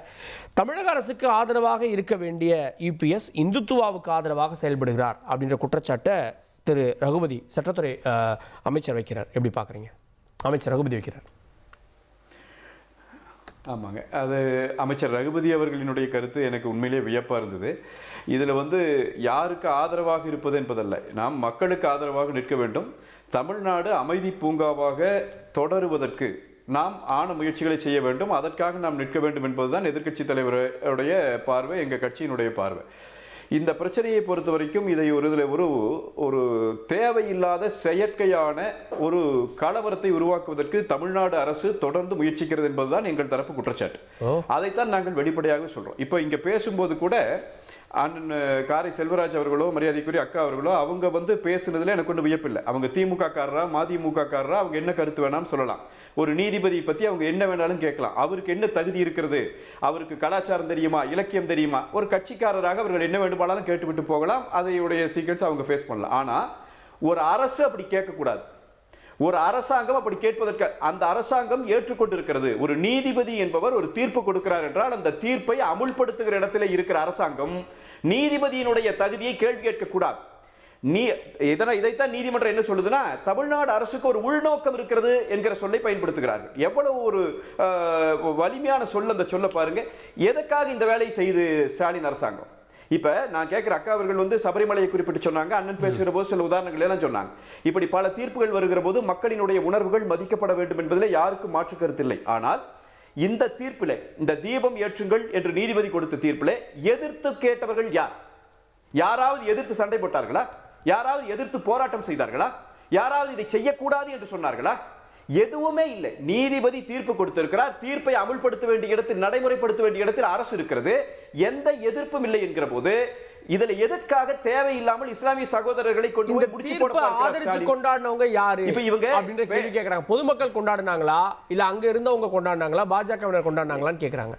தமிழக அரசுக்கு ஆதரவாக இருக்க வேண்டிய யூபிஎஸ் இந்துத்துவாவுக்கு ஆதரவாக செயல்படுகிறார் அப்படின்ற குற்றச்சாட்டை திரு ரகுபதி சட்டத்துறை அமைச்சர் வைக்கிறார். எப்படி பார்க்குறீங்க? அமைச்சர் ரகுபதி வைக்கிறார். ஆமாங்க, அது அமைச்சர் ரகுபதி அவர்களினுடைய கருத்து எனக்கு உண்மையிலே வியப்பாக இருந்தது. இதில் யாருக்கு ஆதரவாக இருப்பது என்பதல்ல, நாம் மக்களுக்கு ஆதரவாக நிற்க வேண்டும். தமிழ்நாடு அமைதி பூங்காவாக தொடருவதற்கு நாம் ஆன முயற்சிகளை செய்ய வேண்டும். அதற்காக நாம் நிற்க வேண்டும் என்பதுதான் எதிர்க்கட்சி தலைவருடைய பார்வை, எங்கள் கட்சியினுடைய பார்வை. இந்த பிரச்சனையை பொறுத்த வரைக்கும் இதை ஒரு தேவையில்லாத செயற்கையான ஒரு கலவரத்தை உருவாக்குவதற்கு தமிழ்நாடு அரசு தொடர்ந்து முயற்சிக்கிறது என்பதுதான் எங்கள் தரப்பு குற்றச்சாட்டு. அதைத்தான் நாங்கள் வெளிப்படையாக சொல்றோம். இப்போ இங்க பேசும்போது கூட அண்ணன் காரை செல்வராஜ் அவர்களோ மரியாதைக்குரிய அக்கா அவர்களோ அவங்க பேசுனதுல எனக்கு ஒன்றும் வியப்பில்லை. அவங்க திமுக காரரா மதிமுக காரரா, அவங்க என்ன கருத்து வேணாலும் சொல்லலாம். ஒரு நீதிபதி பத்தி அவங்க என்ன வேணாலும் கேட்கலாம். அவருக்கு என்ன தகுதி இருக்கிறது, அவருக்கு கலாச்சாரம் தெரியுமா, இலக்கியம் தெரியுமா, ஒரு கட்சிக்காரராக அவர்கள் என்ன வேண்டுமானாலும் கேட்டுவிட்டு போகலாம். அதையுடைய சீக்ரெட்ஸ் அவங்க ஃபேஸ் பண்ணலாம். ஆனா ஒரு அரசு அப்படி கேட்கக்கூடாது. ஒரு அரசாங்கம் அப்படி கேட்பதற்கு அந்த அரசாங்கம் ஏற்றுக்கொண்டிருக்கிறது. ஒரு நீதிபதி என்பவர் ஒரு தீர்ப்பு கொடுக்கிறார் என்றால் அந்த தீர்ப்பை அமுல்படுத்துகிற இடத்துல இருக்கிற அரசாங்கம் நீதிபதியினுடைய தகுதியை கேள்வி கேட்கக்கூடாது. இதைத்தான் நீதிமன்றம் என்ன சொல்லுதுன்னா, தமிழ்நாடு அரசுக்கு ஒரு உள்நோக்கம் இருக்கிறது என்கிற சொல்லை பயன்படுத்துகிறார்கள். எவ்வளவு ஒரு வலிமையான சொல் அந்த சொல்ல பாருங்க. எதற்காக இந்த வேலையை செய்து ஸ்டாலின் அரசாங்கம்? இப்ப நான் கேட்கிற அக்கா அவர்கள் சபரிமலையை குறிப்பிட்டு சொன்னாங்க. அண்ணன் பேசுகிற போது சில உதாரணங்கள் எல்லாம் சொன்னாங்க. இப்படி பல தீர்ப்புகள் வருகிற போது மக்களினுடைய உணர்வுகள் மதிக்கப்பட வேண்டும் என்பதில் யாருக்கும் மாற்று கருத்தில்லை. ஆனால் இந்த தீர்ப்பில், இந்த தீபம் ஏற்றுங்கள் என்று நீதிபதி கொடுத்த தீர்ப்பில் எதிர்த்து கேட்டவர்கள் யார்? யாராவது எதிர்த்து சண்டை போட்டார்களா? யாராவது எதிர்த்து போராட்டம் செய்தார்களா? யாராவது இதை செய்யக்கூடாது என்று சொன்னார்களா? எதுவுமே இல்லை. நீதிபதி தீர்ப்பு கொடுத்திருக்கிறார். தீர்ப்பை அமுல்படுத்த வேண்டிய இடத்தில், நடைமுறைப்படுத்த வேண்டிய இடத்தில் அரசு இருக்கிறது. எந்த எதிர்ப்பும் இல்லை என்கிற போது இதுல எதற்காக தேவையில்லாமல் இஸ்லாமிய சகோதரர்களை கொண்டு போய் முடிச்சு போட ஆதரிச்சு கொண்டாடினவங்க யாரு இப்ப இவங்க அப்படின்ற கேள்வி கேக்குறாங்க. பொதுமக்கள் கொண்டாடினாங்களா இல்ல அங்க இருந்தவங்க கொண்டாடினாங்களா, பாஜகவினர் கொண்டாடினாங்களான்னு கேக்குறாங்க.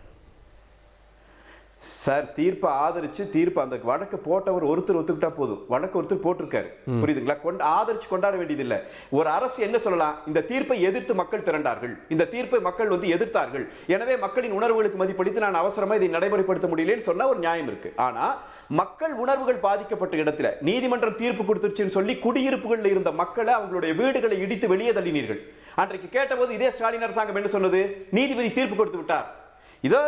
சார், தீர்ப்பை ஆதரிச்சு தீர்ப்பு அந்த வழக்கு போட்டவர் ஒருத்தர் ஒத்துக்கிட்டா போதும். வழக்கு ஒருத்தர் போட்டிருக்காரு, புரியுதுங்களா? ஆதரிச்சு கொண்டாட வேண்டியதில்லை. ஒரு அரசு என்ன சொல்லலாம், இந்த தீர்ப்பை எதிர்த்து மக்கள் திரண்டார்கள், இந்த தீர்ப்பை மக்கள் எதிர்த்தார்கள், எனவே மக்களின் உணர்வுகளுக்கு மதிப்பளித்து நான் அவசரமா இதை நடைமுறைப்படுத்த முடியலன்னு சொன்னா ஒரு நியாயம் இருக்கு. ஆனா மக்கள் உணர்வுகள் பாதிக்கப்பட்ட இடத்துல நீதிமன்றம் தீர்ப்பு கொடுத்துருச்சுன்னு சொல்லி குடியிருப்புகளில் இருந்த மக்களை, அவங்களுடைய வீடுகளை இடித்து வெளியே தள்ளினீர்கள். அன்றைக்கு கேட்டபோது இதே ஸ்டாலின் அரசாங்கம் என்ன சொன்னது? நீதிபதி தீர்ப்பு கொடுத்து விட்டார். இதோ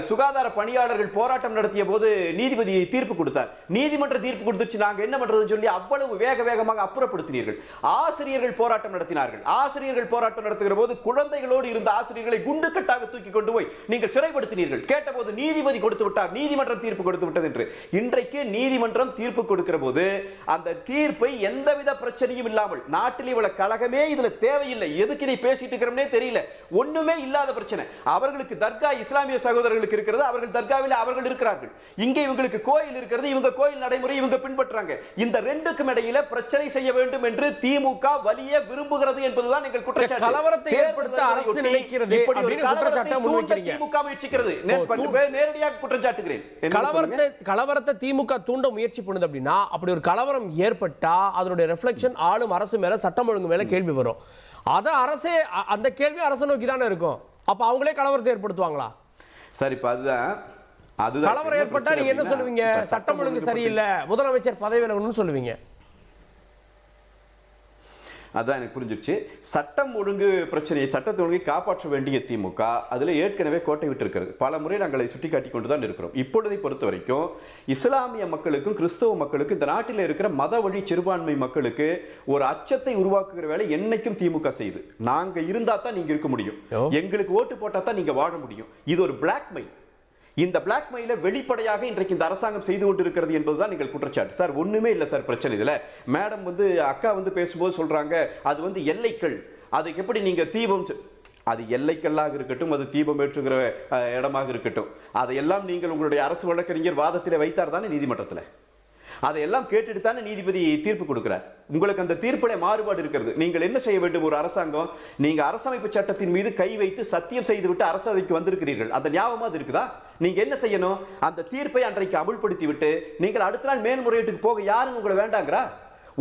சுகாதார பணியாளர்கள் போராட்டம் நடத்திய போது நீதிபதி தீர்ப்பு கொடுத்தார். நீதிமன்ற தீர்ப்பு கொடுத்துருச்சு, நாங்க என்ன பண்றதுன்னு சொல்லி அவ்வளவு வேகமாக அப்புறப்படுத்தினீர்கள். ஆசிரியர்கள் போராட்டம் நடத்தினார்கள். ஆசிரியர்கள் போராட்டம் நடத்துகிற போது குழந்தைகளோடு இருந்த ஆசிரியர்களை குண்டு கட்டாக தூக்கி கொண்டு போய் நீங்கள் சிறைப்படுத்தினீர்கள். கேட்டபோது நீதிபதி கொடுத்து விட்டார், நீதிமன்றம் தீர்ப்பு கொடுத்து விட்டது என்று. இன்றைக்கு நீதிமன்றம் தீர்ப்பு கொடுக்கிற போது அந்த தீர்ப்பை எந்தவித பிரச்சனையும் இல்லாமல், நாட்டில் இவ்வளவு கழகமே இதுல தேவையில்லை, எதுக்கு இதை பேசிட்டு இருக்கிறோம்னே தெரியல, ஒண்ணுமே இல்லாத பிரச்சனை. அவர்களுக்கு தர்கா இஸ்லாமிய சகோதரர்களுக்கு இருக்கிறது, அவர்கள் தர்காவில் அவர்கள் இருக்கிறார்கள். இங்கே இவங்களுக்கு கோயில் இருக்கிறது, இவங்க கோயில் நடைமுறை இவங்க பின்பற்றாங்க. இந்த ரெண்டுக்கும் இடையில பிரச்சனை செய்ய வேண்டும் என்று திமுக வலிய விரும்புகிறது என்பதுதான் எங்கள் குற்றச்சாட்டு. கலவரத்தை ஏற்படுத்த அரசு நினைக்கிறது இப்படி ஒரு அப்படின்னு கலவரத்தை குற்றச்சாட்டை தூண்ட முன்வைக்கிறீங்க. திமுக முயற்சிக்கிறது. நேரடியாக குற்றச்சாட்டுகிறேன். கலவரத்தை திமுக தூண்ட முயற்சி பண்ணுது அப்படின்னா, அப்படி ஒரு கலவரம் ஏற்பட்டா அதனுடைய ரிஃப்ளெக்ஷன் ஆளும் அரசு மேல, சட்டம் ஒழுங்கு மேல கேள்வி வரும். அத அரசே, அந்த கேள்வி அரசு நோக்கி தானே இருக்கும். அப்ப அவங்களே கலவரத்தை ஏற்படுத்துவாங்களா? சரி, இப்ப அதுதான் கலவரம் ஏற்பட்டா நீங்க என்ன சொல்லுவீங்க? சட்டம் ஒழுங்கு சரியில்லை, முதலமைச்சர் பதவி விலகணும்னு சொல்லுவீங்க. அதான் எனக்கு புரிஞ்சிருச்சு. சட்டம் ஒழுங்கு பிரச்சனையை, சட்டத்தை ஒழுங்கை காப்பாற்ற வேண்டிய திமுக அதில் ஏற்கனவே கோட்டை விட்டு இருக்கிறது. பல முறை நாங்கள் சுட்டிக்காட்டி கொண்டு தான் இருக்கிறோம். இப்பொழுதை பொறுத்த வரைக்கும் இஸ்லாமிய மக்களுக்கும் கிறிஸ்தவ மக்களுக்கும், இந்த நாட்டில் இருக்கிற மத வழி சிறுபான்மை மக்களுக்கு ஒரு அச்சத்தை உருவாக்குகிற வேலை என்னைக்கும் திமுக செய்யுது. நாங்க இருந்தா தான் நீங்க இருக்க முடியும், எங்களுக்கு ஓட்டு போட்டா தான் நீங்க வாழ முடியும். இது ஒரு பிளாக்மெயில். இந்த பிளாக்மெயிலை வெளிப்படையாக இன்றைக்கு இந்த அரசாங்கம் செய்து கொண்டிருக்கிறது என்பதுதான் நீங்கள் குற்றச்சாட்டு. சார் ஒண்ணுமே இல்லை சார் பிரச்சனை இதுல. மேடம் அக்கா பேசும்போது சொல்றாங்க அது எல்லைகள், அதுக்கு எப்படி நீங்க தீபம், அது எல்லைக்கல்லாக இருக்கட்டும், அது தீபம் ஏற்றுகிற இடமாக இருக்கட்டும், அதையெல்லாம் நீங்கள் உங்களுடைய அரசு வழக்கறிஞர் வாதத்தில் வைத்தார் தானே நீதிமன்றத்தில். அதையெல்லாம் கேட்டுட்டு தானே நீதிபதி தீர்ப்பு கொடுக்கிறார். உங்களுக்கு அந்த தீர்ப்பிலே மாறுபாடு இருக்கிறது. நீங்கள் என்ன செய்ய வேண்டும்? ஒரு அரசாங்கம், நீங்க அரசமைப்பு சட்டத்தின் மீது கை வைத்து சத்தியம் செய்துவிட்டு அரசவைக்கு வந்திருக்கிறீர்கள். அந்த ஞாபகமா இருக்குதா? நீங்க என்ன செய்யணும்? அந்த தீர்ப்பை அன்றைக்கு அமுல்படுத்தி விட்டு நீங்கள் அடுத்த நாள் மேல்முறையீட்டுக்கு போக யாரும் உங்களை வேண்டாங்கிறா?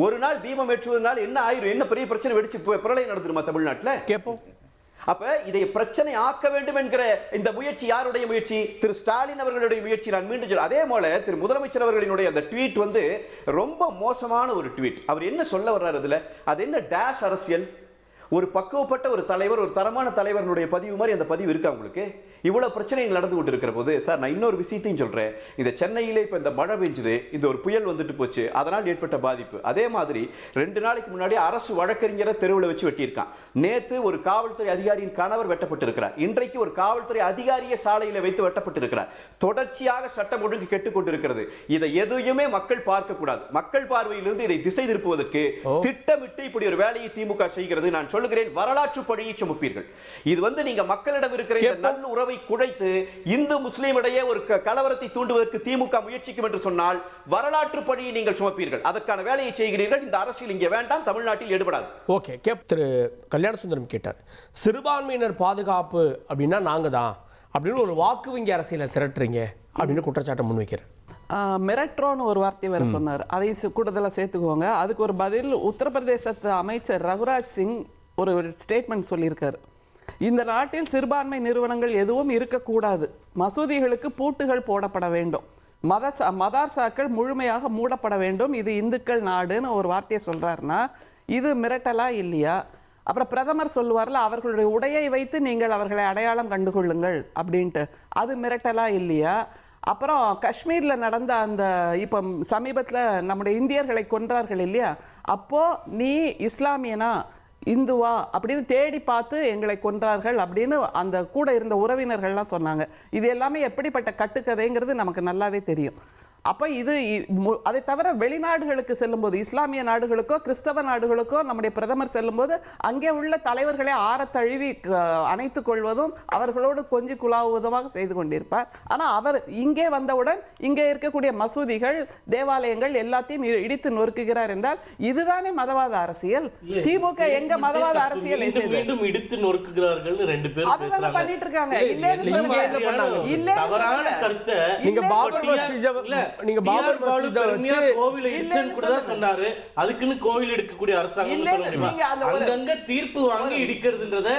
ஒரு நாள் தீபம் ஏற்றுவதனால் என்ன ஆயிரும்? என்ன பெரிய பிரச்சனை வெடிச்சு பிரளயம் நடந்துருமா தமிழ்நாட்டில்? கேட்போம். அப்ப இதை பிரச்சனை ஆக்க வேண்டும் என்கிற இந்த முயற்சி யாருடைய முயற்சி? திரு ஸ்டாலின் அவர்களுடைய முயற்சி. நான் மீண்டும் சொல்ல, அதே போல திரு முதலமைச்சர் அவர்களுடைய அந்த ட்வீட் ரொம்ப மோசமான ஒரு ட்வீட். அவர் என்ன சொல்ல வர்றாரு அதுல? அது என்ன டேஷ் அரசியல்? ஒரு பக்குவப்பட்ட ஒரு தலைவர், ஒரு தரமான தலைவர்களுடைய பதிவு மாதிரி அந்த பதிவு இருக்கா உங்களுக்கு? இவ்வளவு பிரச்சனைகள் நடந்து கொண்டு இருக்கிற போது சார், நான் இன்னொரு விஷயத்தையும் சொல்றேன். இந்த சென்னையிலே இப்ப இந்த மழை பெஞ்சது, இந்த ஒரு புயல் வந்துட்டு போச்சு, அதனால் ஏற்பட்ட பாதிப்பு. அதே மாதிரி 2 நாளைக்கு முன்னாடி அரசு வழக்கறிஞரை தெருவில் வச்சு வெட்டியிருக்கான். நேத்து ஒரு காவல்துறை அதிகாரியின் கணவர் வெட்டப்பட்டிருக்கிறார். இன்றைக்கு ஒரு காவல்துறை அதிகாரியை சாலையில் வைத்து வெட்டப்பட்டிருக்கிறார். தொடர்ச்சியாக சட்டம் ஒழுங்கு கெட்டுக் கொண்டிருக்கிறது. இதை எதையுமே மக்கள் பார்க்க கூடாது. மக்கள் பார்வையிலிருந்து இதை திசை திருப்புவதற்கு திட்டமிட்டு இப்படி ஒரு வேலையை திமுக செய்கிறது. நான் சொல்லுகிறேன், வரலாற்று பழியை சுமப்பீர்கள். இது நீங்க மக்களிடம் இருக்கிற இந்த நல்ல உறவை குழைத்து இந்து முஸ்லீம் இடையே ஒரு கலவரத்தை தூண்டுவதற்கு திமுக முயற்சிக்கும் என்று சொன்னால் வரலாற்று பழியை நீங்கள் சுமப்பீர்கள். அதற்கான வேலையை செய்கிறீர்கள். இந்த அரசியல் இங்கே வேண்டாம், தமிழ்நாட்டில் ஈடுபடாது. ஓகே. திரு கல்யாணசுந்தரம் கேட்டார், சிறுபான்மையினர் பாதுகாப்பு அப்படின்னா நாங்க தான் அப்படின்னு ஒரு வாக்கு வங்கி அரசியலை திரட்டுறீங்க அப்படின்னு குற்றச்சாட்டை முன்வைக்கிறேன். மிரட்ரோன்னு ஒரு வார்த்தை வேற சொன்னார், அதை கூடுதலாக சேர்த்துக்குவாங்க. அதுக்கு ஒரு பதில் உத்தரப்பிரதேசத்து அமைச்சர் ரகுராஜ் சிங் ஒரு ஸ்டேட்மெண்ட் சொல்லியிருக்காரு. இந்த நாட்டில் சிறுபான்மை நிறுவனங்கள் எதுவும் இருக்கக்கூடாது, மசூதிகளுக்கு பூட்டுகள் போடப்பட வேண்டும், மதர்சாக்கள் முழுமையாக மூடப்பட வேண்டும், இது இந்துக்கள் நாடுன்னு ஒரு வார்த்தையை சொல்றாருன்னா இது மிரட்டலா இல்லையா? அப்புறம் பிரதமர் சொல்லுவார்ல, அவர்களுடைய உடையை வைத்து நீங்கள் அவர்களை அடையாளம் கண்டுகொள்ளுங்கள் அப்படின்ட்டு, அது மிரட்டலா இல்லையா? அப்புறம் காஷ்மீரில் நடந்த அந்த இப்போ சமீபத்தில் நம்முடைய இந்தியர்களை கொன்றார்கள் இல்லையா, அப்போ நீ இஸ்லாமியனா இந்துவா அப்படின்னு தேடி பார்த்து எங்களை கொன்றார்கள் அப்படின்னு அந்த கூட இருந்த உறவினர்கள்லாம் சொன்னாங்க. இது எல்லாமே எப்படிப்பட்ட கட்டுக்கதைங்கிறது நமக்கு நல்லாவே தெரியும். அப்போ இது அதை தவிர வெளிநாடுகளுக்கு செல்லும்போது, இஸ்லாமிய நாடுகளுக்கோ கிறிஸ்தவ நாடுகளுக்கோ நம்முடைய பிரதமர் செல்லும்போது அங்கே உள்ள தலைவர்களை ஆரத்தழுவி அணைத்துக் கொள்வதும் அவர்களோடு கொஞ்சி குழாவுவதுமாக செய்து கொண்டிருப்பார். ஆனால் அவர் இங்கே வந்தவுடன் இங்கே இருக்கக்கூடிய மசூதிகள், தேவாலயங்கள் எல்லாத்தையும் இடித்து நொறுக்குகிறார் என்றால் இதுதானே மதவாத அரசியல்? திமுக எங்க மதவாத அரசியல் இடித்து நொறுக்குகிறார்கள் 2 பேர் அதுதான் பண்ணிட்டு இருக்காங்க. இல்லன்னு சொல்லுங்க. நீங்க பாபர் மசூதியை வச்சு கோவிலை இடிச்சேன்னு கூட தான் சொன்னாரு. அதுக்குன்னு கோவில் எடுக்கக்கூடிய அரசாங்கம் சொல்ல முடியுமா? அங்கங்க தீர்ப்பு வாங்கி இடிக்கிறதுன்றத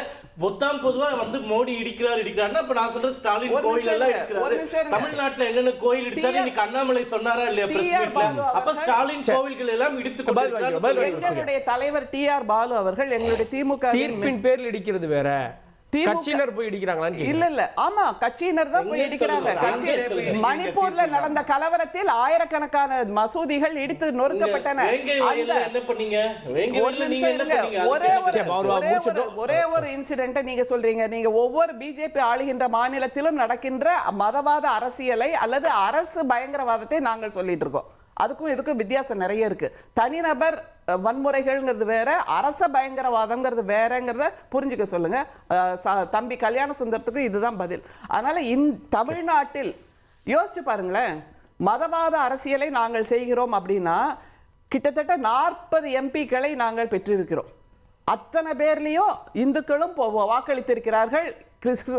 பொதுவா மோடி இடிக்கிறாருன்னா இப்ப நான் சொல்றது ஸ்டாலின் கோயில் எல்லாம் இடிக்கிறாரு. தமிழ்நாட்டுல என்னென்ன கோயில் இடிச்சாரு இன்னைக்கு அண்ணாமலை சொன்னாரா இல்லையா பிரஸ் மீட்ல? அப்ப ஸ்டாலின் கோவில்கள் எல்லாம் இடித்து கொண்டிருக்கிறார். எங்களுடைய தலைவர் TR பாலு அவர்கள் எங்களுடைய திமுக தீர்ப்பின் பேரில் இடிக்கிறது வேற, கட்சியினர் போய் இடிக்கிறாங்களா? இல்ல ஆமா, கட்சியினர் தான் போய் இடிக்கிறாங்க. மணிப்பூர்ல நடந்த கலவரத்தில் ஆயிரக்கணக்கான மசூதிகள் இடித்து நொறுக்கப்பட்டன. ஒரே ஒரு இன்சிடென்ட் நீங்க சொல்றீங்க. நீங்க ஒவ்வொரு பிஜேபி ஆளுகின்ற மாநிலத்திலும் நடக்கின்ற மதவாத அரசியலை அல்லது அரசு பயங்கரவாதத்தை நாங்கள் சொல்லிட்டு இருக்கோம். அதுக்கும் இதுக்கும் வித்தியாசம் நிறைய இருக்கு. தனிநபர் வன்முறைகள்ங்கிறது வேற, அரச பயங்கரவாதம்ங்கிறது வேறங்கிறத புரிஞ்சுக்க சொல்லுங்க. தம்பி கல்யாண சுந்தரத்துக்கு இதுதான் பதில். அதனால தமிழ்நாட்டில் யோசிச்சு பாருங்களேன், மதவாத அரசியலை நாங்கள் செய்கிறோம் அப்படின்னா கிட்டத்தட்ட 40 MPக்களை நாங்கள் பெற்றிருக்கிறோம். அத்தனை பேர்லையும் இந்துக்களும் வாக்களித்திருக்கிறார்கள்,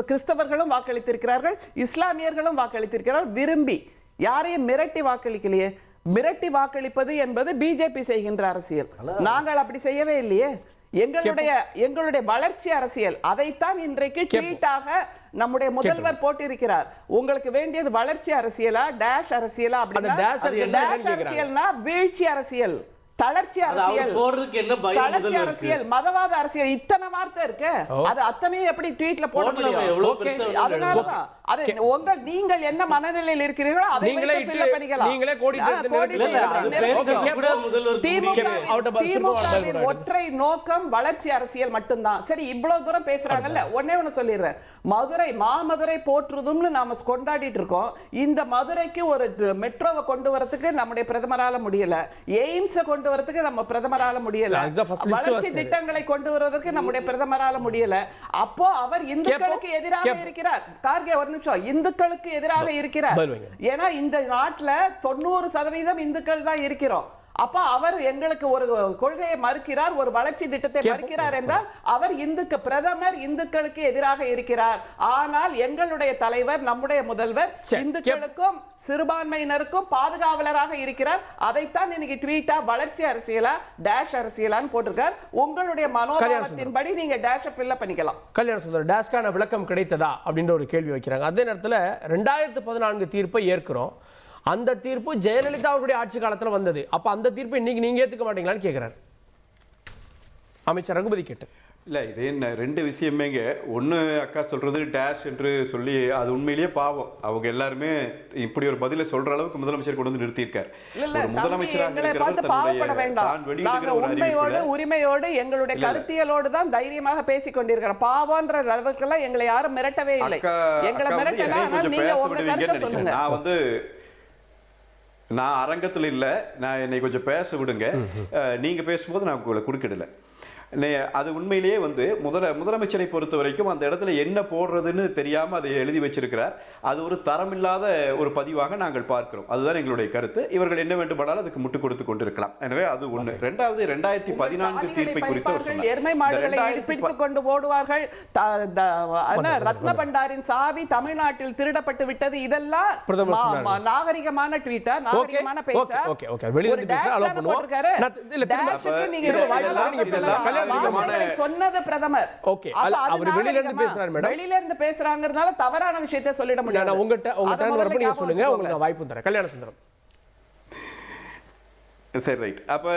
கிறிஸ்தவர்களும் வாக்களித்திருக்கிறார்கள், இஸ்லாமியர்களும் வாக்களித்திருக்கிறார்கள். விரும்பி யாரையும் மிரட்டி வாக்களிக்கலையே. மிரட்டி வாக்களிப்பது என்பது பிஜேபி செய்கின்ற அரசியல். நாங்கள் அப்படி செய்யவே இல்லையே. எங்களுடைய வளர்ச்சி அரசியல் அதைத்தான் இன்றைக்கு ட்வீட்டாக நம்முடைய முதல்வர் போட்டிருக்கிறார். உங்களுக்கு வேண்டியது வளர்ச்சி அரசியலா டேஷ் அரசியலா? அப்படின்னா டேஷ் அரசியல்னா வீழ்ச்சி அரசியல். தளர்ச்சி அது அவர் அரசியல், போடுறதுக்கு என்ன பயம் தளர்ச்சி முதல்ல அரசியல், மதவாத அரசியல், இத்தனை வார்த்தை இருக்கு. அது அத்தனையும் எப்படி ட்வீட்ல போட போடலாமே, முடியும்? எவ்வளவு Okay. பெருசா வேணாலும் அதனாலதான் அது நீங்கள் என்ன மனநிலையில் இருக்கிறீர்களோ அதை நீங்களே வைத்து fill up பண்ணிக்கலாம். நீங்களே கோடிட்டு கோடிட்டு இல்ல, இல்ல, அது நிரப்பி- பேசுறது கூட முதல்வருக்கு திமுகவின் அவர்ட்ட பதில் திமுகவின் சொல்லுவாங்க. ஒற்றை நோக்கம் வளர்ச்சி அரசியல் மட்டும்தான். சரி, இவ்வளவு தூரம் பேசுறாங்கல்ல, ஒண்ணே ஒண்ணு சொல்லிடுறேன். மதுரை மாமதுரை போற்றுதும்னு நாம கொண்டாடிட்டு இருக்கோம். இந்த மதுரைக்கு ஒரு மெட்ரோவை கொண்டு வரதுக்கு நம்முடைய பிரதமரால முடியல, எய்ம்ஸை கொண்டு வரதுக்கு நம்ம பிரதமரால முடியல, அதுதான் first list வளர்ச்சி வச்சாரு. திட்டங்களை கொண்டு வருவதற்கு நம்முடைய பிரதமரால முடியல. அப்போ அவர் இந்துக்களுக்கு எதிராக இருக்கிறார். கார்கே ஒரு நிமிஷம், இந்துக்களுக்கு எதிராக இருக்கிறார். பதில் வைங்க. ஏன்னா இந்த நாட்டுல 90% இந்துக்கள் தான் இருக்கிறோம். அப்ப அவர் எங்களுக்கு ஒரு கொள்கையை மறுக்கிறார், ஒரு வளர்ச்சி திட்டத்தை மறுக்கிறார் என்றால் அவர் பிரதமர் இந்துக்களுக்கு எதிராக இருக்கிறார். ஆனால் எங்களுடைய தலைவர், நம்முடைய முதல்வர் இந்துக்களுக்கும் சிறுபான்மையினருக்கும் பாதுகாவலராக இருக்கிறார். அதைத்தான் இன்னைக்கு ட்வீட்டா வளர்ச்சி அரசியலா டேஷ் அரசியலான்னு போட்டிருக்கார். உங்களுடைய மனோபாவத்தின்படி நீங்க டேஷை ஃபில் பண்ணிக்கலாம். கல்யாண சுந்தரம், டேஷ்கான விளக்கம் கிடைத்ததா அப்படின்ற ஒரு கேள்வி வைக்கிறாங்க. அதே நேரத்தில் 2014 தீர்ப்பை ஏற்கிறோம். அந்த தீர்ப்பு ஜெயலலிதா அவருடைய ஆட்சி காலத்தில் வந்தது. அப்ப அந்த தீர்ப்பை இன்னைக்கு நீங்க ஏத்துக்க மாட்டீங்களான்னு கேட்கிறார் அமைச்சர் ரகுபதி கேட்டு. இல்லை, இது என்ன ரெண்டு விஷயமேங்க. ஒன்று அக்கா சொல்றது டேஷ் என்று சொல்லி அது உண்மையிலேயே பாவம். அவங்க எல்லாருமே இப்படி ஒரு பதிலை சொல்ற அளவுக்கு முதலமைச்சர் கொண்டு வந்து நிறுத்தியிருக்கார். ஒரு முதலமைச்சராக பாவப்பட வேண்டாம். நாங்க உண்மையோடு உரிமையோடு எங்களுடைய கருத்தியலோடு தான் தைரியமாக பேசிக் கொண்டிருக்கிறோம். பாவம்ன்ற அளவுக்கெல்லாம் எங்களை யாரும் மிரட்டவே இல்லை. எங்களை மிரட்டலாம். நீங்க உங்க கருத்தை சொல்லுங்க. நான் அரங்கத்தில் இல்லை, நான் என்னை கொஞ்சம் பேச விடுங்க. நீங்க பேசும்போது நான் உங்களை குறுக்கிடல. அது உண்மையிலேயே முதலமைச்சரை பொறுத்த வரைக்கும் அந்த இடத்துல என்ன போடுறதுன்னு தெரியாம அதை எழுதி வச்சிருக்கிறார். அது ஒரு தரமில்லாத ஒரு பதிவாக நாங்கள் பார்க்கிறோம். அதுதான் எங்களுடைய கருத்து. இவர்கள் என்ன வேண்டுமானாலும் அதுக்கு முட்டு கொடுத்து கொண்டிருக்கலாம். எனவே அது ஒண்ணு. ரெண்டாவது, 2014 தீர்ப்பை குறித்து எருமை மாடுகளை பிடித்துக் கொண்டு ஓடுவார்கள். ரத்ன பண்டாரின் சாவி தமிழ்நாட்டில் திருடப்பட்டு விட்டது. இதெல்லாம் நாகரிகமான ட்வீட்டா, நாகரிகமான பேச்சா? சொன்னது பிரதமர். அவர் வெளியில இருந்து பேசுறாரு மேடம். வெளியில இருந்து பேசுறாங்கறதுனால தவறான விஷயத்தை சொல்லிட முடியாது. உங்க டர்ன் வரப்ப நீங்க சொல்லுங்க, உங்களுக்கு நான் வாய்ப்பு தரேன். கல்யாண சுந்தரம். சரி, ரைட். அப்போ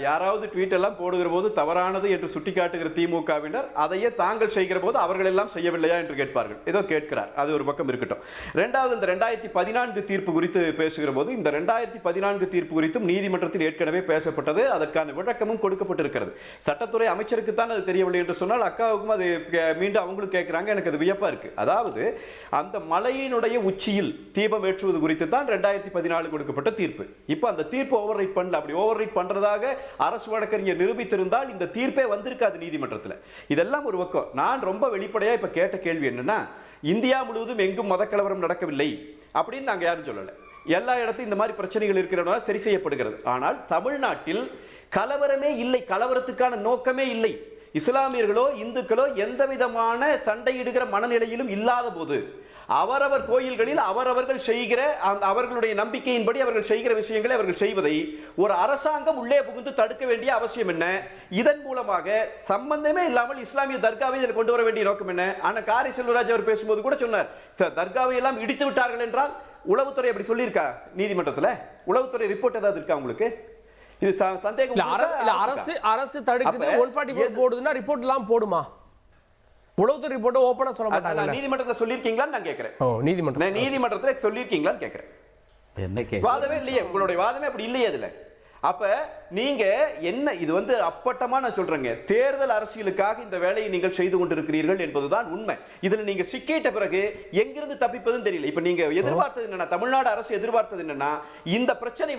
யாராவது ட்வீட் எல்லாம் போடுகிற போது தவறானது என்று சுட்டிக்காட்டுகிற திமுகவினர் அதையே தாங்கள் செய்கிற போது அவர்கள் எல்லாம் செய்யவில்லையா என்று கேட்பார்கள். ஏதோ கேட்கிறார், அது ஒரு பக்கம் இருக்கட்டும். ரெண்டாவது, இந்த 2014 தீர்ப்பு குறித்து பேசுகிற போது இந்த 2014 தீர்ப்பு குறித்தும் நீதிமன்றத்தில் ஏற்கனவே பேசப்பட்டது. அதற்கான விளக்கமும் கொடுக்கப்பட்டிருக்கிறது. சட்டத்துறை அமைச்சருக்கு தான் அது தெரியவில்லை என்று சொன்னால் அக்காவுக்கும் அது மீண்டும் அவங்களும் கேட்கிறாங்க. எனக்கு அது வியப்பா இருக்கு. அதாவது அந்த மலையினுடைய உச்சியில் தீபம் ஏற்றுவது குறித்து தான் 2014 கொடுக்கப்பட்ட தீர்ப்பு. இப்போ அந்த தீர்ப்பு ஓவர் ரைட் பண்ணல. அப்படி ஓவர் ரைட் பண்றதாக அரசு வழக்கறிஞர் நிரூபித்திருந்தால் இந்த தீர்ப்பே வந்திருக்காது நீதிமன்றத்தில். இதெல்லாம் ஒரு பக்கம். நான் ரொம்ப வெளிப்படையா இப்ப கேட்ட கேள்வி என்னன்னா, இந்தியா முழுவதும் எங்கும் மதக்கலவரம் நடக்கவில்லை அப்படின்னு நாங்க யாரும் சொல்லல. எல்லா இடத்தையும் இந்த மாதிரி பிரச்சனைகள் இருக்கிறதா சரி செய்யப்படுகிறது. ஆனால் தமிழ்நாட்டில் கலவரமே இல்லை, கலவரத்துக்கான நோக்கமே இல்லை. இஸ்லாமியர்களோ இந்துக்களோ எந்த விதமான சண்டையிடுகிற மனநிலையிலும் இல்லாத போது அவரவர் கோயில்களில் அவரவர்கள் செய்கிற அவர்களுடைய நம்பிக்கையின்படி அவர்கள் செய்கிற விஷயங்களை அவர்கள் செய்வதை ஒரு அரசாங்கம் உள்ளே புகுந்து தடுக்க வேண்டிய அவசியம் என்ன? இதன் மூலமாக சம்பந்தமே இல்லாமல் இஸ்லாமிய தர்காவை இதில் கொண்டு வர வேண்டிய நோக்கம் என்ன? ஆனா காரை செல்வராஜ் அவர் பேசும்போது கூட சொன்னார், தர்காவை எல்லாம் இடித்து விட்டார்கள் என்றால் உளவுத்துறை அப்படி சொல்லியிருக்கா நீதிமன்றத்தில்? உளவுத்துறை ரிப்போர்ட் ஏதாவது இருக்கா உங்களுக்கு? இது சந்தேகம். அரசு தடுக்குது 144 போடுதுன்னா ரிப்போர்ட் எல்லாம் போடுமா? உளவுத்துறை ரிப்போர்ட் ஓபனா சொல்ல மாட்டாங்க. நீதிமன்றத்தில் சொல்லியிருக்கீங்களான்னு நான் கேட்கிறேன். நீதிமன்றத்தில் சொல்லியிருக்கீங்களான்னு கேட்கிறேன். என்ன வாதமே இல்லையே, உங்களுடைய வாதமே அப்படி இல்லையே அதுல. அப்ப நீங்க என்ன இது அப்பட்டமா நான் சொல்றேங்க, தேர்தல் அரசியலுக்காக இந்த வேலையை நீங்கள் செய்து கொண்டிருக்கிறீர்கள் என்பதுதான் உண்மை. இதுல நீங்க சிக்கிட்ட பிறகு எங்கிருந்து தப்பிப்பதுன்னு தெரியல. இப்ப நீங்க எதிர்பார்த்தது என்னன்னா, தமிழ்நாடு அரசு எதிர்பார்த்தது என்னன்னா, இந்த பிரச்சனை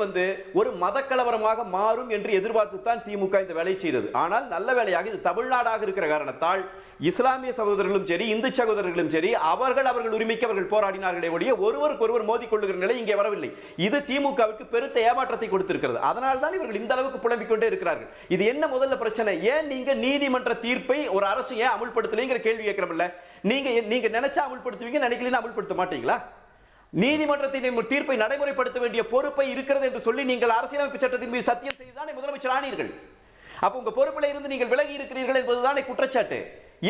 ஒரு மத கலவரமாக மாறும் என்று எதிர்பார்த்து தான் திமுக இந்த வேலையை செய்தது. ஆனால் நல்ல வேலையாக இது தமிழ்நாடாக இருக்கிற காரணத்தால் இஸ்லாமிய சகோதரர்களும் சரி இந்து சகோதரர்களும் சரி அவர்கள் உரிமைக்கு அவர்கள் போராடினார்களே ஒழிய ஒருவருக்கு ஒருவர் மோதிக்கொள்ளுகிற நிலை இங்கே வரவில்லை. இது திமுகவுக்கு பெருத்த ஏமாற்றத்தை கொடுத்திருக்கிறது. அதனால் தான் இவர்கள் இந்த அளவுக்கு புலம்பிக் கொண்டே இருக்கிறார்கள். இது என்ன முதல்ல பிரச்சனை? ஏன் நீங்க நீதிமன்ற தீர்ப்பை ஒரு அரசு ஏன் அமுல்படுத்தலைங்கிற கேள்வி கேட்கிறோம்ல. நீங்க நினைச்சா அமுல்படுத்துவீங்க, நினைக்கலன்னா அமுல்படுத்த மாட்டீங்களா? நீதிமன்றத்தின் தீர்ப்பை நடைமுறைப்படுத்த வேண்டிய பொறுப்பை இருக்கிறது என்று சொல்லி நீங்கள் அரசியலமைப்பு சட்டத்தின் மீது சத்தியம் செய்துதான் முதலமைச்சர் ஆனீர்கள். அப்ப உங்க பொறுப்பில் இருந்து நீங்கள் விலகி இருக்கிறீர்கள் என்பதுதான் குற்றச்சாட்டு.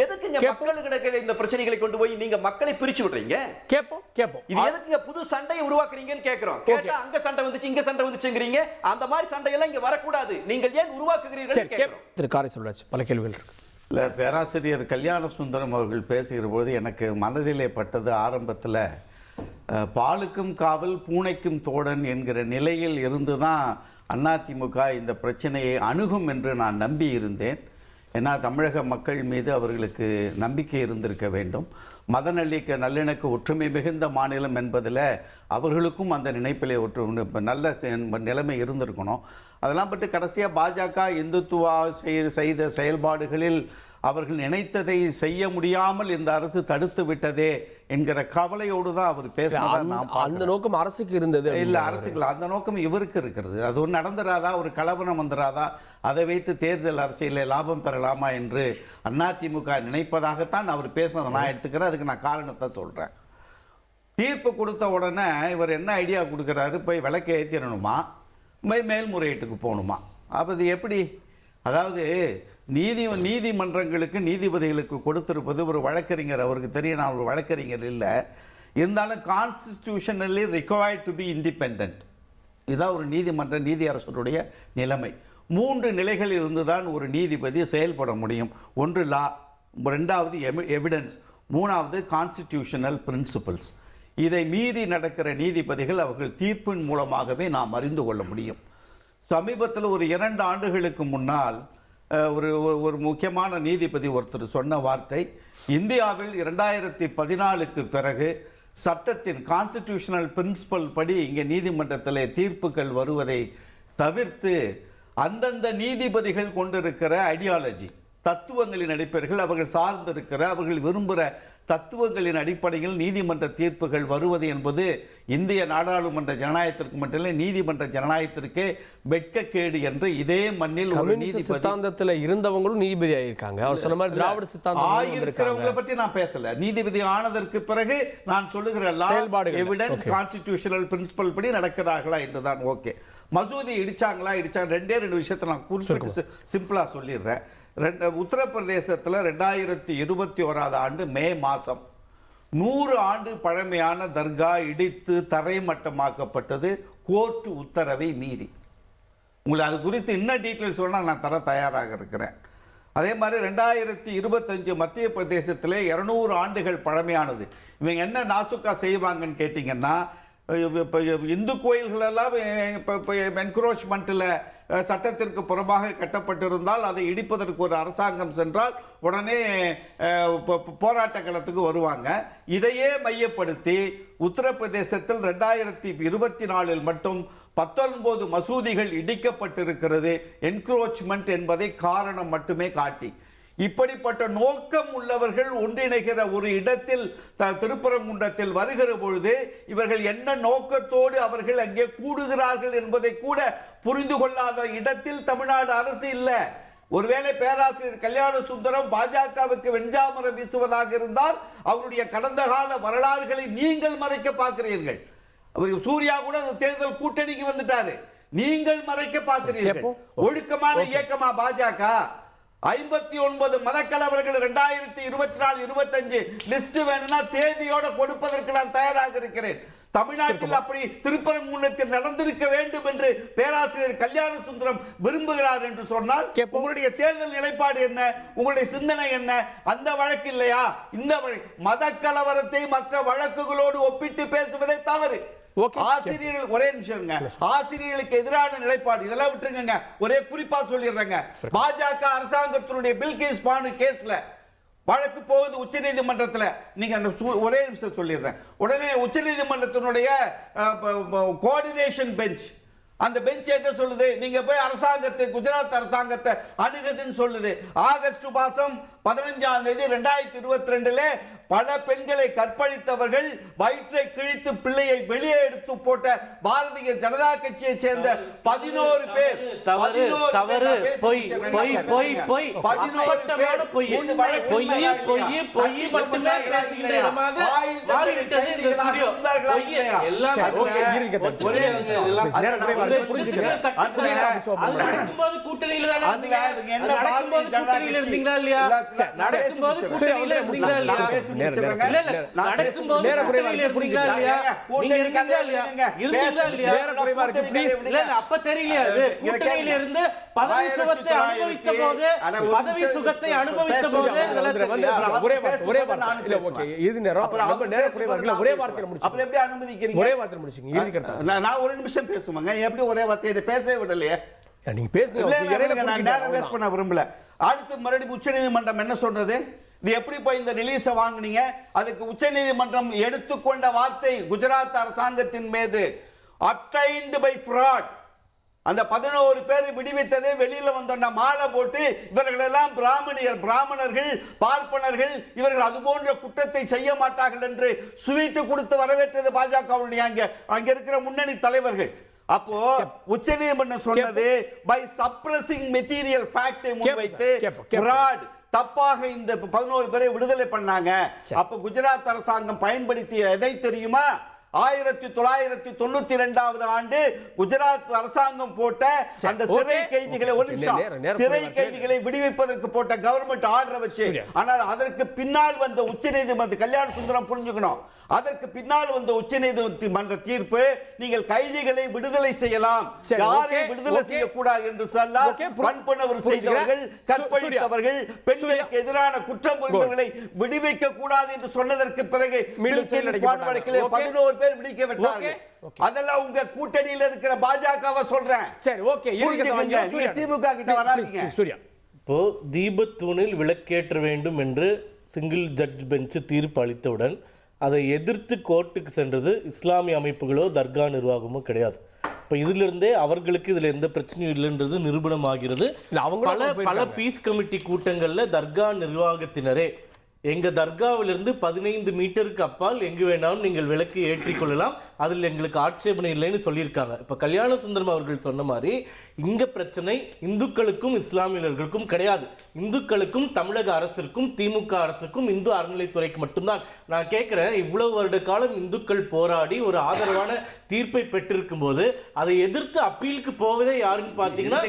எதுக்குங்க மக்களுக்கு இந்த பிரச்சனைகளை கொண்டு போய் நீங்க மக்களை பிரிச்சு விடுறீங்க? கேட்போம். இது எதுக்குங்க புது சண்டையை உருவாக்குறீங்கன்னு கேக்குறோம். கேட்டா அங்க சண்டை வந்துச்சு, இங்க சண்டை வந்துச்சுங்கறீங்க. அந்த மாதிரி சண்டையெல்லாம் இங்க வரக்கூடாது. நீங்கள் ஏன் உருவாக்குகிறீர்கள் கேக்குறோம். திரு காரை சொல்றாச்சு, பல கேள்விகள் இருக்கு. இல்லை, பேராசிரியர் கல்யாண சுந்தரம் அவர்கள் பேசுகிற போது எனக்கு மனதிலே பட்டது ஆரம்பத்தில் பாலுக்கும் காவல் பூனைக்கும் தோழன் என்கிற நிலையில் இருந்து தான் அதிமுக இந்த பிரச்சனையை அணுகும் என்று நான் நம்பி இருந்தேன். ஏன்னா தமிழக மக்கள் மீது அவர்களுக்கு நம்பிக்கை இருந்திருக்க வேண்டும். நல்லிணக்க ஒற்றுமை மிகுந்த மாநிலம் என்பதில் அவர்களுக்கும் அந்த நினைப்பிலே நல்ல நிலைமை இருந்திருக்கணும். அதெல்லாம் பற்றி கடைசியாக பாஜக இந்துத்துவா செய்த செயல்பாடுகளில் அவர்கள் நினைத்ததை செய்ய முடியாமல் இந்த அரசு தடுத்து விட்டதே என்கிற கவலையோடு தான் அவர் பேசுறாரு. அந்த நோக்கம் அரசுக்கு இருந்தது இல்லை, அரசுக்கு அந்த நோக்கம் இவருக்கு இருக்கிறது. அது ஒரு நடந்துராதா, ஒரு கலவரம் வந்துராதா, அதை வைத்து தேர்தல் அரசியலில் லாபம் பெறலாமா என்று அதிமுக நினைப்பதாகத்தான் அவர் பேசுனதை நான் எடுத்துக்கிறேன். அதுக்கு நான் காரணத்தை சொல்கிறேன். தீர்ப்பு கொடுத்த உடனே இவர் என்ன ஐடியா கொடுக்குறாரு, போய் விளக்கு ஏற்றிடணுமா, மேல்முறையீட்டுக்கு போகணுமா? அப்போ இது எப்படி? அதாவது நீதிமன்றங்களுக்கு நீதிபதிகளுக்கு கொடுத்திருப்பது ஒரு வழக்கறிஞர், அவருக்கு தெரியும் நான் ஒரு வழக்கறிஞர் இல்லை, இருந்தாலும் constitutionally required to be independent. இதுதான் ஒரு நீதி அரசுடைய நிலைமை. 3 நிலைகள் இருந்துதான் ஒரு நீதிபதி செயல்பட முடியும். ஒன்று லா, ரெண்டாவது எவிடன்ஸ், மூணாவது கான்ஸ்டிடியூஷனல் பிரின்சிபல்ஸ். இதை மீறி நடக்கிற நீதிபதிகள் அவர்கள் தீர்ப்பின் மூலமாகவே நாம் அறிந்து கொள்ள முடியும். சமீபத்தில் ஒரு 2 ஆண்டுகளுக்கு முன்னால் ஒரு முக்கியமான நீதிபதி ஒருத்தர் சொன்ன வார்த்தை, இந்தியாவில் 2014க்கு பிறகு சட்டத்தின் கான்ஸ்டிடியூஷனல் பிரின்சிபல் படி இங்கே நீதிமன்றத்தில் தீர்ப்புகள் வருவதை தவிர்த்து அந்தந்த நீதிபதிகள் கொண்டிருக்கிற ஐடியாலஜி தத்துவங்களின் அடிப்படையில் அவர்கள் சார்ந்திருக்கிற அவர்கள் விரும்புகிற தத்துவங்களின் அடிப்படையில் நீதிமன்ற தீர்ப்புகள் வருவது என்பது இந்திய நாடாளுமன்ற ஜனநாயகத்திற்கு மட்டுமில்லை, நீதிமன்ற ஜனநாயகத்திற்கே வெட்கக்கேடு என்று இதே மண்ணில் ஒரு நீதிபதி சித்தாந்தத்தில் இருந்தவங்களும் நீதிபதி ஆயிருக்காங்க. அவர் சொன்ன மாதிரி திராவிட சித்தாந்தம் ஆயிருக்கிறவங்களை பற்றி நான் பேசல. நீதிபதி ஆனதற்கு பிறகு நான் சொல்லுகிற எவிடன்ஸ் கான்ஸ்டிடியூஷனல் பிரின்சிபல் படி நடக்கிறார்களா என்றுதான். ஓகே, மசூதி இடிச்சாங்களா? இடிச்சாங்க. 2 விஷயத்தை நான் குறிப்பிட்டு சிம்பிளா சொல்லிடுறேன். உத்தரப்பிரதேசத்தில் 2021 ஆண்டு மே மாதம் 100 ஆண்டு பழமையான தர்கா இடித்து தரைமட்டமாக்கப்பட்டது கோர்ட்டு உத்தரவை மீறி. உங்களுக்கு அது குறித்து இன்னும் டீட்டெயில்ஸ் சொன்னால் நான் தர தயாராக இருக்கிறேன். அதே மாதிரி 2025 மத்திய பிரதேசத்தில் 200 ஆண்டுகள் பழமையானது. இவங்க என்ன நாசுக்கா செய்வாங்கன்னு கேட்டிங்கன்னா, இந்து கோயில்களெல்லாம் என்க்ரோச்மெண்ட்டில் சட்டத்திற்கு புறமாக கட்டப்பட்டிருந்தால் அதை இடிப்பதற்கு ஒரு அரசாங்கம் சென்றால் உடனே போராட்ட களத்துக்கு வருவாங்க. இதையே மையப்படுத்தி உத்தரப்பிரதேசத்தில் 2024 மட்டும் 19 மசூதிகள் இடிக்கப்பட்டிருக்கிறது, என்க்ரோச்மெண்ட் என்பதை காரணம் மட்டுமே காட்டி. இப்படிப்பட்ட நோக்கம் உள்ளவர்கள் ஒன்றிணைகிற ஒரு இடத்தில் திருப்பரங்குன்றத்தில் வருகிற பொழுது இவர்கள் என்ன நோக்கத்தோடு அவர்கள் அங்கே கூடுகிறார்கள் என்பதை கூட புரிந்து கொள்ளாத இடத்தில் தமிழ்நாடு அரசு இல்லை. ஒருவேளை பேராசிரியர் கல்யாண சுந்தரம் பாஜகவுக்கு வெஞ்சாமரம் வீசுவதாக இருந்தால் அவருடைய கடந்த கால வரலாறுகளை நீங்கள் மறைக்க பார்க்கிறீர்கள். சூர்யா கூட தேர்தல் கூட்டணிக்கு வந்துட்டாரு, நீங்கள் மறைக்க பார்க்கிறீர்கள். ஒழுக்கமான இயக்கமா பாஜக? 59 மதக்கலவர்கள் 2024-25 லிஸ்ட் வேணும்னா தேதியோட கொடுப்பதற்கு நான் தயாராக இருக்கிறேன். தமிழ்நாட்டில் அப்படி திருப்பரங்குன்றத்தில் நடந்திருக்க வேண்டும் என்று பேராசிரியர் கல்யாண சுந்தரம் விரும்புகிறார் என்று சொன்னால் உங்களுடைய தேர்தல் நிலைப்பாடு என்ன, உங்களுடைய சிந்தனை என்ன? அந்த வழக்கு இல்லையா? இந்த வழக்கு மத கலவரத்தை மற்ற வழக்குகளோடு ஒப்பிட்டு பேசுவதே தவறு. ஆசிரியர்கள் ஒரே நிமிஷம், ஆசிரியர்களுக்கு எதிரான நிலைப்பாடு இதெல்லாம் விட்டுருங்க. ஒரே குறிப்பா சொல்லிடுறேங்க, பாஜக அரசாங்கத்தினுடைய பில்கிஸ் பானு கேஸ்ல வழக்கு போகுது உச்ச நீதிமன்றத்தில். நீங்க ஒரே நிமிஷம் சொல்லிடுறேன். உடனே உச்ச நீதிமன்றத்தினுடைய கோஆர்டினேஷன் பெஞ்ச், அந்த பெஞ்ச் என்ன சொல்லுது? நீங்க போய் அரசாங்கத்தை, குஜராத் அரசாங்கத்தை அணுகுதுன்னு சொல்லுது. ஆகஸ்ட் மாதம் 15ஆம் தேதி 2022 பல பெண்களை கற்பழித்தவர்கள் வயிற்றை கிழித்து பிள்ளையை வெளியே எடுத்து போட்ட பாரதிய ஜனதா கட்சியை சேர்ந்த 11 பேர் நடக்கும்போது கூட்டணியில இருந்தீங்களா இல்லையா? இல்ல இல்ல நடக்கும்போது கூட்டணியில இருந்தீங்களா இல்லையா? நீங்க இருந்தீங்களா இல்லையா? இருந்தீங்களா இல்லையா? இல்ல இல்ல அப்ப தெரியலையா? அது கூட்டணியில இருந்து பதவி சுகத்தை அனுபவித்த போது இதெல்லாம் தெரியலையா? ஒரே வார்த்தை இல்ல ஓகே இது நேரம் ரொம்ப நேரம் குறைவா இருக்குல்ல ஒரே வார்த்தையில முடிச்சு அப்புறம் எப்படி அனுமதிக்கிறீங்க? ஒரே வார்த்தையில முடிச்சுங்க இறுதி கருத்து நான் ஒரு நிமிஷம் பேசுவாங்க, எப்படி ஒரே வார்த்தையை பேசவே விடலையே? நீங்க பேசுங்க நான் நேரம் வேஸ்ட் பண்ண விரும்பல. அடுத்து மறுபடியும் உச்சநீதிமன்றம் என்ன சொல்றது? இது எப்படி போய் இந்த ரிலீஸை வாங்குனீங்க? அதுக்கு உச்சநீதிமன்றம் எடுத்துக்கொண்ட வார்த்தை குஜராத் அரசாங்கத்தின் மீது அப்டைன்ட் பை ஃப்ராட். அந்த 11 பேரை விடுவித்ததே வெளியில வந்தோம்னா மாலை போட்டு இவர்கள் எல்லாம் பிராமணர்கள் பார்ப்பனர்கள், இவர்கள் அது போன்ற குற்றத்தை செய்ய மாட்டார்கள் என்று ஸ்வீட்டு கொடுத்து வரவேற்றது பாஜகவுடைய அங்க இருக்கிற முன்னணி தலைவர்கள். அப்போ உச்சநீதிமன்றம் சொன்னது பை சப்ரசிங் மெட்டீரியல் ஃபேக்டை முன்வைத்து ஃப்ராட் தப்பாக இந்த 11 பேரை விடுதலை பண்ணாங்க. அப்ப குஜராத் அரசாங்கம் பயன்படுத்திய எதை தெரியுமா? 1992 ஆண்டு குஜராத் அரசாங்கம் போட்ட அந்த சிறை கைதிகளை சிறை கைதிகளை விடுவிப்பதற்கு போட்ட கவர்மெண்ட் ஆர்டரை வச்சு. ஆனால் அதற்கு பின்னால் வந்த உச்சநீதிமன்ற கல்யாண சுந்தரம் புரிஞ்சுக்கணும், அதற்கு பின்னால் வந்த உச்சநீதிமன்ற தீர்ப்பு நீங்கள் கைதிகளை விடுதலை செய்யலாம், யாரை விடுதலை செய்யக்கூடாது என்று சொல்லால் வன்புணர்வு செய்தவர்கள், கற்பழித்தவர்கள், பெண்களுக்கு எதிரான குற்றம் புரிந்தவர்களை விடுவிக்க கூடாது என்று சொன்னதற்கு பிறகு 11 பேர் விடுவிக்கப்பட்டார்கள். அதெல்லாம் உங்க கூட்டணியில் இருக்கிற பாஜகவை சொல்றேன். சரி ஓகே திமுக கிட்ட வராதீங்க. சூர்யா இப்போ தீபத்தூணில் விளக்கேற்ற வேண்டும் என்று சிங்கிள் ஜட்ஜ் பெஞ்ச் தீர்ப்பு அளித்தவுடன் அதை எதிர்த்து கோர்ட்டுக்கு சென்றது இஸ்லாமிய அமைப்புகளோ தர்கா நிர்வாகமோ கிடையாது. இப்போ இதிலிருந்தே அவர்களுக்கு இதில் எந்த பிரச்சனையும் இல்லைன்றது நிரூபணம் ஆகிறது. பல பீஸ் கமிட்டி கூட்டங்களில் தர்கா நிர்வாகத்தினரே எங்க தர்காவிலிருந்து 15 மீட்டருக்கு அப்பால் எங்கு வேணாலும் நீங்கள் விளக்கு ஏற்றிக்கொள்ளலாம், அதில் எங்களுக்கு ஆட்சேபனை இல்லைன்னு சொல்லியிருக்காங்க. இப்போ கல்யாண சுந்தரம் அவர்கள் சொன்ன மாதிரி இங்க பிரச்சனை இந்துக்களுக்கும் இஸ்லாமியர்களுக்கும் கிடையாது, இந்துக்களுக்கும் தமிழக அரசிற்கும் திமுக அரசுக்கும் இந்து அறநிலைத்துறைக்கு மட்டும்தான். நான் கேட்கிறேன், இவ்வளவு வருட காலம் இந்துக்கள் போராடி ஒரு ஆதரவான தீர்ப்பை பெற்றிருக்கும் போது அதை எதிர்த்து அப்பீலுக்கு போவதே யாருன்னு பாத்தீங்கன்னா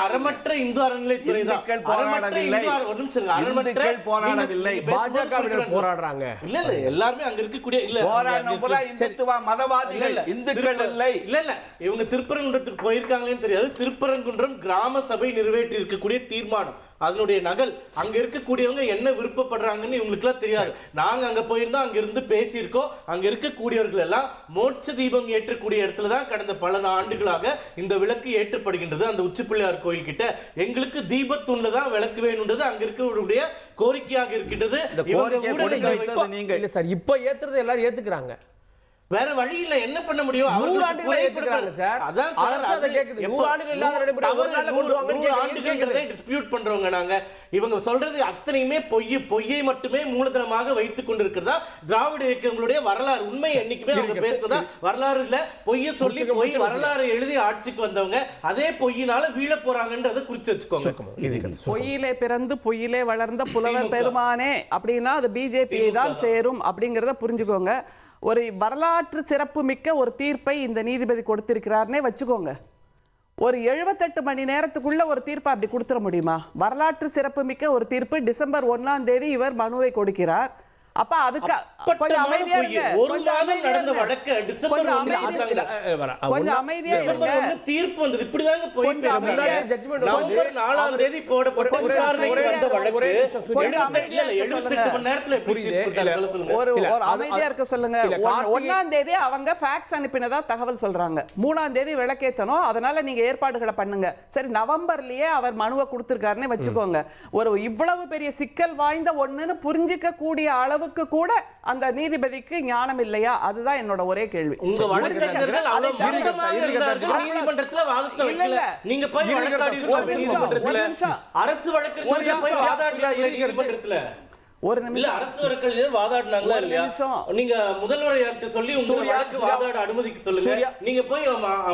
அறமற்ற இந்து அறநிலைத்துறை தான். போராடுறாங்க. இல்ல இல்ல எல்லாருமே அங்க இருக்கக்கூடிய இவங்க திருப்பரங்குன்றத்துக்கு போயிருக்காங்களேன்னு தெரியாது. திருப்பரங்குன்றம் கிராம சபை நிறைவேற்றி இருக்கக்கூடிய தீர்மானம், அதனுடைய நகல் அங்க இருக்கக்கூடியவங்க என்ன விருப்பப்படுறாங்கன்னு இவங்களுக்கு எல்லாம் தெரியாது. நாங்க அங்க போயிருந்தோம், அங்க இருந்து பேசியிருக்கோம். அங்க இருக்கக்கூடியவர்கள் எல்லாம் மோட்ச தீபம் ஏற்றக்கூடிய இடத்துல தான் கடந்த பல ஆண்டுகளாக இந்த விளக்கு ஏற்றப்படுகின்றது. அந்த உச்சிப்பிள்ளையார் கோயில் கிட்ட எங்களுக்கு தீபத்தூண்ல தான் விளக்கு வேணும்ன்றது அங்க இருக்கக்கூடிய கோரிக்கையாக இருக்கின்றது. இப்ப ஏத்துறது எல்லாரும் ஏத்துக்கிறாங்க, வேற வழி இல்ல, என்ன பண்ண முடியும்? பண்றவங்க நாங்க இவங்க சொல்றது அத்தனையுமே பொய்யை மட்டுமே மூலதனமாக வைத்துக் கொண்டிருக்கிறதா திராவிட இயக்கங்களுடைய வரலாறு. உண்மை என்னைக்குமே அவங்க பேசுறதா வரலாறு இல்ல, பொய்ய சொல்லி பொய் வரலாறு எழுதி ஆட்சிக்கு வந்தவங்க அதே பொய்யினால வீழ போறாங்கன்றதை குறிச்சு வச்சுக்கோங்க. பொய்யிலே பிறந்து பொய்யிலே வளர்ந்த புலவர் பெருமானே அப்படின்னா அது பிஜேபி தான் சேரும் அப்படிங்கறத புரிஞ்சுக்கோங்க. ஒரு வரலாற்று சிறப்பு மிக்க ஒரு தீர்ப்பை இந்த நீதிபதி கொடுத்திருக்கிறார்னே வச்சுக்கோங்க. ஒரு 78 மணி நேரத்துக்குள்ள ஒரு தீர்ப்பை அப்படி கொடுத்துட முடியுமா? வரலாற்று சிறப்பு மிக்க ஒரு தீர்ப்பு. டிசம்பர் 1ஆம் தேதி இவர் மனுவை கொடுக்கிறார். அப்ப அதுக்கு கொஞ்சம் அமைதியா இருங்க, கொஞ்சம் அமைதியா இருங்க. தீர்ப்பு வந்தது இப்படிதாங்க போய் நவம்பர் 4ஆம் தேதி போடப்பட்ட விசாரணைக்கு வந்த வழக்கு 78 மணி நேரத்துல ஒரு அமைதியா இருக்க சொல்லுங்க. 1ஆம் தேதி அவங்க ஃபேக்ஸ் அனுப்பினதா தகவல் சொல்றாங்க, 3ஆம் தேதி விளக்கேத்தணும், அதனால நீங்க ஏற்பாடுகளை பண்ணுங்க. சரி, நவம்பர்லயே அவர் மனுவை கொடுத்திருக்காருன்னு வச்சுக்கோங்க. ஒரு இவ்வளவு பெரிய சிக்கல் வாய்ந்த ஒண்ணுன்னு புரிஞ்சிக்க கூடிய அளவுக்கு கூட அந்த நீதிபதிக்கு ஞானம் இல்லையா? அதுதான் என்னோட ஒரே கேள்வி. உங்க வழக்கறிஞர்கள் அவ்வளவு மந்தமாக இருந்தார்கள், நீதிமன்றத்துல வாதத்தை வைக்கல. நீங்க போய் வழக்காடி இருக்கீங்க நீதிமன்றத்துல, அரசு வழக்கறிஞர்கள் போய் வாதாடல நீதிமன்றத்துல. ஒரு இல்ல நிமிஷம் அரசு வழக்கறிஞர் வாதாடினாங்களா ஒரு இல்லையா? நிமிஷம். நீங்க முதல்வர்கிட்ட சொல்லி உங்க சூர்யா, வழக்கு வாதாட அனுமதிக்க சொல்லுங்க. சூர்யா. நீங்க போய்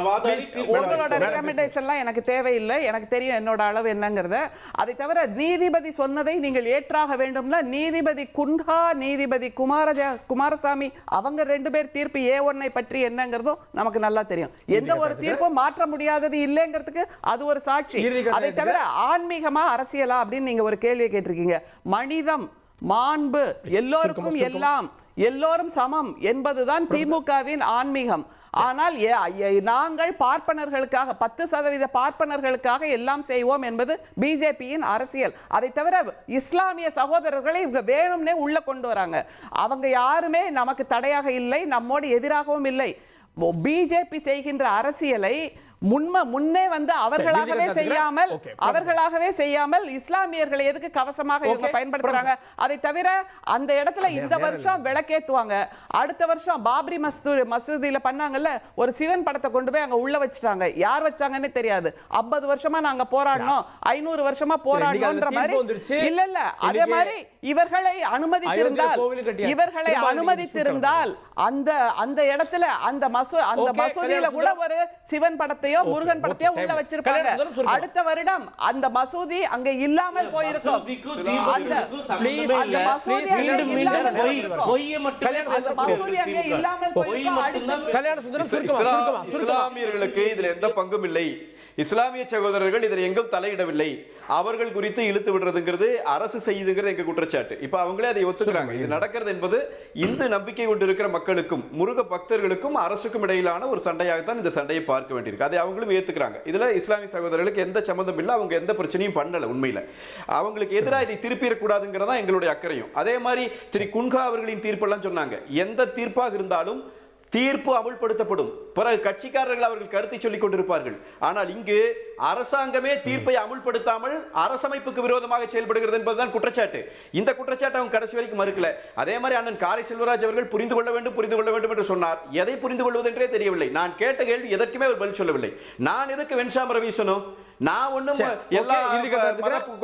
வாதாடி தீர்ப்பு உங்களோட வழங்க. ரெக்கமெண்டேஷன்லாம் எனக்கு தேவையில்லை. எனக்கு தெரியும் என்னோட அளவு என்னங்கிறத. அதை தவிர நீதிபதி சொன்னதை நீங்கள் ஏற்றாக வேண்டும்னா நீதிபதி குன்ஹா, நீதிபதி குமாரசாமி அவங்க 2 பேர் தீர்ப்பு A1 பற்றி என்னங்கிறதும் நமக்கு நல்லா தெரியும். எந்த ஒரு தீர்ப்பும் மாற்ற முடியாதது இல்லைங்கிறதுக்கு அது ஒரு சாட்சி. அதை தவிர ஆன்மீகமா அரசியலா அப்படின்னு நீங்க ஒரு கேள்வியை கேட்டிருக்கீங்க. மனிதம், மாண்பு, எல்லோருக்கும் எல்லாம், எல்லோரும் சமம் என்பதுதான் திமுகவின் ஆன்மீகம். ஆனால் நாங்கள் பார்ப்பனர்களுக்காக 10% பார்ப்பனர்களுக்காக எல்லாம் செய்வோம் என்பது பிஜேபியின் அரசியல். அதை தவிர இஸ்லாமிய சகோதரர்களை இவங்க வேணும்னே உள்ள கொண்டு வராங்க. அவங்க யாருமே நமக்கு தடையாக இல்லை, நம்மோடு எதிராகவும் இல்லை. பிஜேபி செய்கின்ற அரசியலை முன்னே வந்து அவர்களாகவே செய்யாமல் இஸ்லாமியர்களை எதுக்கு கவசமாக இவங்க பயன்படுத்துறாங்க? அதை தவிர அந்த இடத்துல இந்த வருஷம் விளக்கேத்துவாங்க, அடுத்த வருஷம் பாப்ரி மசூதியில பண்ணாங்கல்ல, ஒரு சிவன் படத்தை கொண்டு போய் அங்க உள்ள வச்சுட்டாங்க. யார் வச்சாங்கன்னு தெரியாது. 50 வருஷமா நாங்க போராடணும், 500 வருஷமா போராடணும்ன்ற மாதிரி இல்ல. அதே மாதிரி இவர்களை அனுமதித்திருந்தால் அந்த இடத்துல அந்த மசூதியில கூட ஒரு சிவன் படத்தை முருகன் படத்தையோ உள்ள வச்சிருப்பாங்க. அடுத்த வருடம் அந்த மசூதி அங்க இல்லாமல் போயிருக்கும். இஸ்லாமியர்களுக்கு இதுல எந்த பங்கும் இல்லை. இஸ்லாமிய சகோதரர்கள் இதில் எங்கும் தலையிடவில்லை. அவர்கள் குறித்து இழுத்து விடுறதுங்கிறது அரசு செய்யுதுங்கிறது எங்க குற்றச்சாட்டு. இப்ப அவங்களே அதை ஒத்துக்கிறாங்க. இது நடக்கிறது என்பது இந்து நம்பிக்கை கொண்டிருக்கிற மக்களுக்கும் முருக பக்தர்களுக்கும் அரசுக்கும் இடையிலான ஒரு சண்டையாகத்தான் இந்த சண்டையை பார்க்க வேண்டியிருக்கு. அதை அவங்களும் ஏத்துக்கிறாங்க. இதுல இஸ்லாமிய சகோதரர்களுக்கு எந்த சம்பந்தம் இல்லை, அவங்க எந்த பிரச்சனையும் பண்ணல. உண்மையில அவங்களுக்கு எதிராக இதை திருப்பிடக்கூடாதுங்கிறதா எங்களுடைய அக்கறையும். அதே மாதிரி திரு குன்ஹா அவர்களின் தீர்ப்பெல்லாம் சொன்னாங்க, எந்த தீர்ப்பாக இருந்தாலும் தீர்ப்பு அமுல்படுத்தப்படும். பிறகு கட்சிக்காரர்கள் அவர்கள் கருத்தை சொல்லிக் கொண்டிருப்பார்கள். ஆனால் இங்கு அரசாங்கமே தீர்ப்பை அமுல்படுத்தாமல் அரசமைப்புக்கு விரோதமாக செயல்படுகிறது என்பதுதான் குற்றச்சாட்டு. இந்த குற்றச்சாட்டு அவங்க கடைசி வரைக்கும் மறுக்கல. அதே மாதிரி அண்ணன் காரை செல்வராஜ் அவர்கள் புரிந்து கொள்ள வேண்டும் என்று சொன்னார். எதை புரிந்து கொள்வது என்றே தெரியவில்லை. நான் கேட்ட கேள்வி எதற்குமே அவர் பதில் சொல்லவில்லை. நான் எதற்கு வெண்சாமர வீசணும்? நான் ஒண்ணும் எல்லா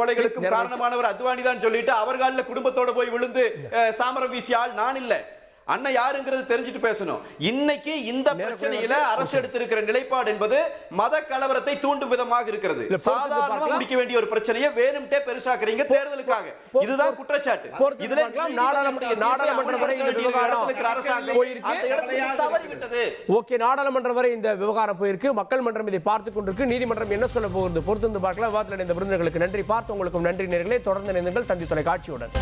கொலைகளுக்கும் காரணமானவர் அத்வானி தான் சொல்லிட்டு அவர்கால குடும்பத்தோட போய் விழுந்து சாமரம் வீசிய ஆள் நான் இல்லை. அண்ணன் யாருங்கிறது தெரிஞ்சுட்டு பேசணும். இன்னைக்கு இந்த பிரச்சனையில அரசு எடுத்திருக்கிற நிலைப்பாடு என்பது மத கலவரத்தை தூண்டும் விதமாக இருக்கிறது. சாதாரணமா முடிக்க வேண்டிய ஒரு பிரச்சனையை வேணும்ட்டே பெருசாக்குறீங்க தேர்தலுக்காக. இதுதான் குற்றச்சாட்டு. இதுல நாடாளுமன்ற வரை இந்த விவகாரம் தவறிவிட்டது. ஓகே, நாடாளுமன்ற வரை இந்த விவகாரம் போயிருக்கு. மக்கள் மன்றம் இதை பார்த்துக் கொண்டிருக்கு. நீதிமன்றம் என்ன சொல்ல போகிறது பொறுத்து பார்க்கலாம். விவாதத்தில் இந்த விருந்தினர்களுக்கு நன்றி. பார்த்து உங்களுக்கும் நன்றி நேயர்களே. தொடர்ந்து இணைந்தீர்கள் தந்தி தொலைக்காட்சியுடன்.